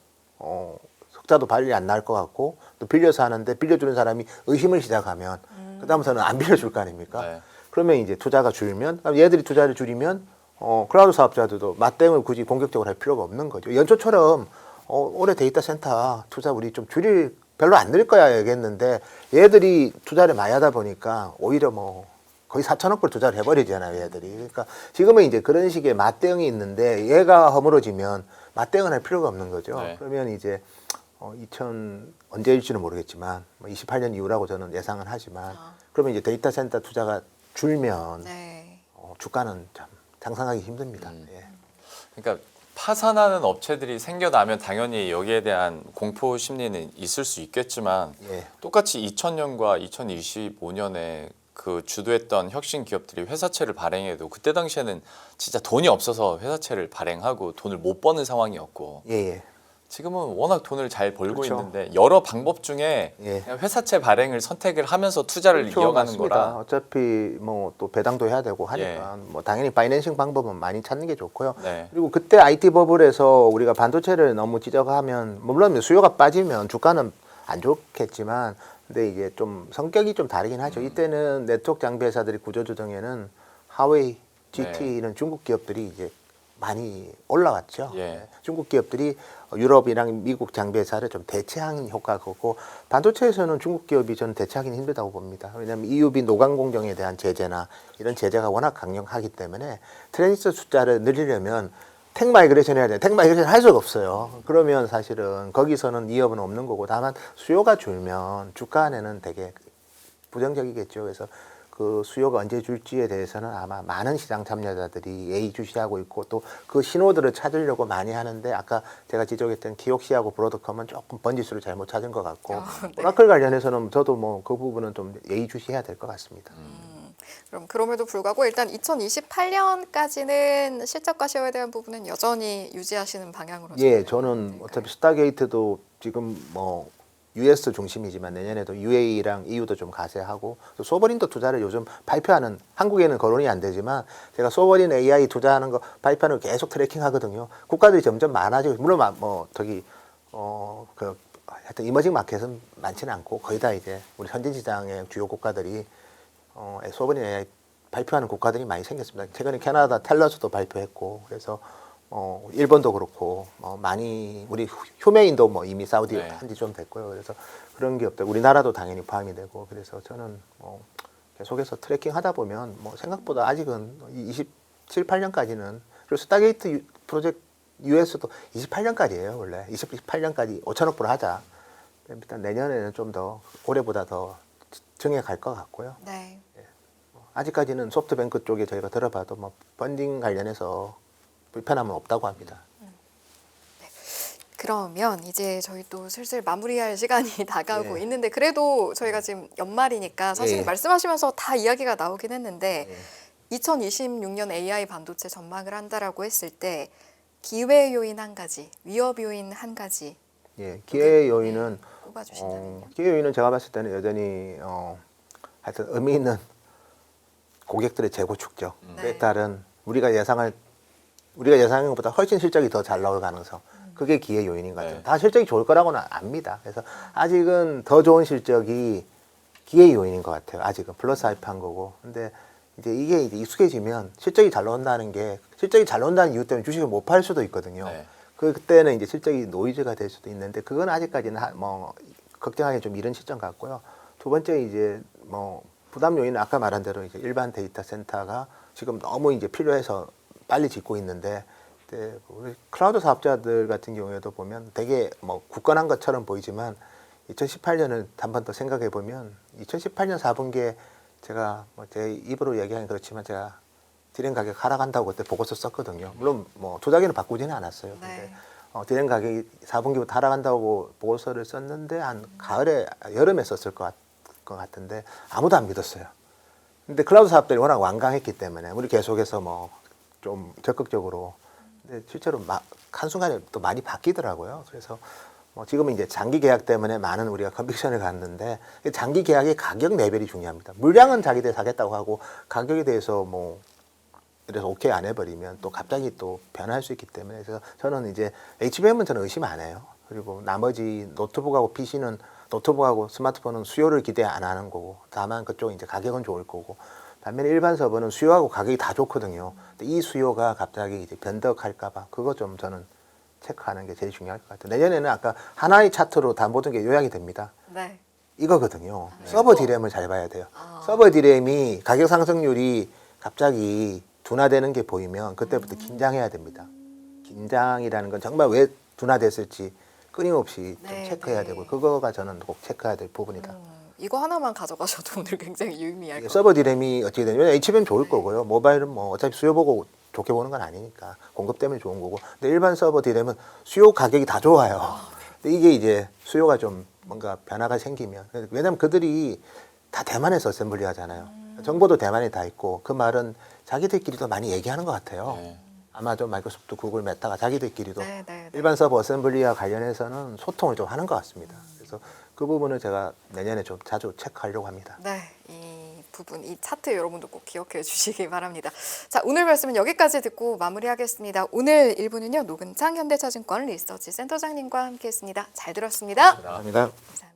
흑자도 발리 안 날 것 같고 또 빌려서 하는데 빌려주는 사람이 의심을 시작하면 그다음부터는 안 빌려줄 거 아닙니까? 네. 그러면 이제 투자가 줄면 얘들이 투자를 줄이면 클라우드 사업자들도 맞대응을 굳이 공격적으로 할 필요가 없는 거죠. 연초처럼 올해 데이터 센터 투자 우리 좀 줄일 별로 안 늘 거야 얘기했는데 얘들이 투자를 많이 하다 보니까 오히려 뭐 거의 4천억 불 투자를 해버리잖아요 얘들이. 그러니까 지금은 이제 그런 식의 맞대응이 있는데 얘가 허물어지면 맞대응을 할 필요가 없는 거죠. 네. 그러면 이제 언제일지는 모르겠지만 28년 이후라고 저는 예상은 하지만 그러면 이제 데이터 센터 투자가 줄면 네. 주가는 참 상상하기 힘듭니다. 예. 그러니까 파산하는 업체들이 생겨나면 당연히 여기에 대한 공포 심리는 있을 수 있겠지만 예. 똑같이 2000년과 2025년에 그 주도했던 혁신 기업들이 회사채를 발행해도 그때 당시에는 진짜 돈이 없어서 회사채를 발행하고 돈을 못 버는 상황이었고 예. 지금은 워낙 돈을 잘 벌고 그렇죠. 있는데 여러 방법 중에 예. 그냥 회사채 발행을 선택을 하면서 투자를 그렇죠, 이어가는 맞습니다. 거라 어차피 뭐 또 배당도 해야 되고 하니까 뭐 당연히 파이낸싱 방법은 많이 찾는 게 좋고요. 네. 그리고 그때 IT 버블에서 우리가 반도체를 너무 지적하면 물론 수요가 빠지면 주가는 안 좋겠지만 근데 이제 좀 성격이 좀 다르긴 하죠. 이때는 네트워크 장비 회사들이 구조조정에는 하웨이, GT 네. 이런 중국 기업들이 이제 많이 올라왔죠. 예. 중국 기업들이 유럽이랑 미국 장비 회사를 좀 대체하는 효과가 있고 반도체에서는 중국 기업이 저는 대체하기는 힘들다고 봅니다. 왜냐하면 EUV 노광 공정에 대한 제재나 이런 제재가 워낙 강력하기 때문에 트랜지스터 숫자를 늘리려면 택 마이그레이션 해야 돼요. 택 마이그레이션 할 수가 없어요. 그러면 사실은 거기서는 이업은 없는 거고 다만 수요가 줄면 주가 안에는 되게 부정적이겠죠. 그래서 그 수요가 언제 줄지에 대해서는 아마 많은 시장 참여자들이 예의주시하고 있고 또 그 신호들을 찾으려고 많이 하는데 아까 제가 지적했던 키옥시하고 브로드컴은 조금 번지수를 잘못 찾은 것 같고 네. 오라클 관련해서는 저도 뭐 그 부분은 좀 예의주시해야 될 것 같습니다. 그럼 그럼에도 불구하고 일단 2028년까지는 실적 과시에 대한 부분은 여전히 유지하시는 방향으로. 예, 저는 어차피 스타게이트도 지금 뭐 US 중심이지만 내년에도 UAE랑 EU도 좀 가세하고 또 소버린도 투자를 요즘 발표하는 한국에는 거론이 안 되지만 제가 소버린 AI 투자하는 거 발표하는 거 계속 트래킹하거든요. 국가들이 점점 많아지고 물론 뭐 저기 그 하여튼 이머징 마켓은 많지는 않고 거의 다 이제 우리 현진 시장의 주요 국가들이 소버린 AI 발표하는 국가들이 많이 생겼습니다. 최근에 캐나다 텔러스도 발표했고 그래서 일본도 그렇고 많이 우리 휴메인도 뭐 이미 사우디 네. 한지 좀 됐고요. 그래서 그런 기업들 우리나라도 당연히 포함이 되고 그래서 저는 계속해서 트래킹 하다 보면 뭐 생각보다 아직은 27, 8년까지는 그리고 스타게이트 프로젝트 US도 28년까지예요 원래 28년까지 5천억 불 하자. 일단 내년에는 좀 더 올해보다 더 정해 갈 것 같고요. 네. 아직까지는 소프트뱅크 쪽에 저희가 들어봐도 뭐 펀딩 관련해서 불편함은 없다고 합니다. 그러면 이제 저희 또 슬슬 마무리할 시간이 다가오고 예. 있는데 그래도 저희가 지금 연말이니까 사실 예. 말씀하시면서 다 이야기가 나오긴 했는데 예. 2026년 AI 반도체 전망을 한다라고 했을 때 기회 요인 한 가지, 위협 요인 한 가지 예, 기회 요인은 꼽아주신다면요. 기회 요인은 제가 봤을 때는 여전히 하여튼 의미 있는 고객들의 재고 축적, 그에 네. 따른 우리가 예상한 것보다 훨씬 실적이 더 잘 나올 가능성, 그게 기회 요인인 것 같아요. 네. 다 실적이 좋을 거라고는 압니다. 그래서 아직은 더 좋은 실적이 기회 요인인 것 같아요. 아직은 플러스 알파한 거고. 근데 이제 이게 이제 익숙해지면 실적이 잘 나온다는 이유 때문에 주식을 못 팔 수도 있거든요. 네. 그때는 이제 실적이 노이즈가 될 수도 있는데 그건 아직까지는 뭐 걱정하기 좀 이른 시점 같고요. 두 번째 이제 뭐 부담 요인은 아까 말한 대로 이제 일반 데이터 센터가 지금 너무 이제 필요해서 빨리 짓고 있는데 우리 클라우드 사업자들 같은 경우에도 보면 되게 뭐 굳건한 것처럼 보이지만 2018년을 한 번 더 생각해 보면 2018년 4분기에 제가 뭐 제 입으로 얘기하긴 그렇지만 제가 디램 가격 하락한다고 그때 보고서 썼거든요. 물론 뭐 조작에는 바꾸지는 않았어요. 근데 네. 디램 가격이 4분기부터 하락한다고 보고서를 썼는데 한 여름에 썼을 것 같은데 아무도 안 믿었어요. 근데 클라우드 사업들이 워낙 완강했기 때문에 우리 계속해서 뭐 좀 적극적으로 근데 실제로 한순간에 또 많이 바뀌더라고요. 그래서 뭐 지금은 이제 장기 계약 때문에 많은 우리가 컨빅션을 갖는데 장기 계약의 가격 레벨이 중요합니다. 물량은 자기들 사겠다고 하고 가격에 대해서 뭐 그래서 오케이 안 해버리면 또 갑자기 또 변할 수 있기 때문에 그래서 저는 이제 HBM은 저는 의심 안 해요. 그리고 나머지 노트북하고 스마트폰은 수요를 기대 안 하는 거고 다만 그쪽은 이제 가격은 좋을 거고 반면에 일반 서버는 수요하고 가격이 다 좋거든요. 근데 이 수요가 갑자기 이제 변덕할까봐 그거 좀 저는 체크하는 게 제일 중요할 것 같아요. 내년에는 아까 하나의 차트로 다 모든 게 요약이 됩니다. 네. 이거거든요. 서버 디램을 잘 봐야 돼요. 서버 디램이 가격 상승률이 갑자기 둔화되는 게 보이면 그때부터 긴장해야 됩니다. 긴장이라는 건 정말 왜 둔화됐을지 끊임없이 좀 네, 체크해야 네. 되고 그거가 저는 꼭 체크해야 될 부분이다. 이거 하나만 가져가셔도 오늘 굉장히 유의미할 것 같아요. 서버 디램이 어떻게 되냐면 HBM 좋을 거고요. 모바일은 뭐 어차피 수요 보고 좋게 보는 건 아니니까 공급 때문에 좋은 거고. 근데 일반 서버 디램은 수요 가격이 다 좋아요. 근데 이게 이제 수요가 좀 뭔가 변화가 생기면 왜냐면 그들이 다 대만에서 어셈블리 하잖아요. 정보도 대만에 다 있고 그 말은 자기들끼리도 많이 얘기하는 것 같아요. 네. 아마존, 마이크로소프트, 구글, 메타가 자기들끼리도 네, 네, 네. 일반 서버 어셈블리와 관련해서는 소통을 좀 하는 것 같습니다. 그래서 그 부분을 제가 내년에 좀 자주 체크하려고 합니다. 네, 이 부분, 이 차트 여러분도 꼭 기억해 주시기 바랍니다. 자, 오늘 말씀은 여기까지 듣고 마무리하겠습니다. 오늘 1부는요, 노근창 현대차증권 리서치 센터장님과 함께했습니다. 잘 들었습니다. 감사합니다. 감사합니다.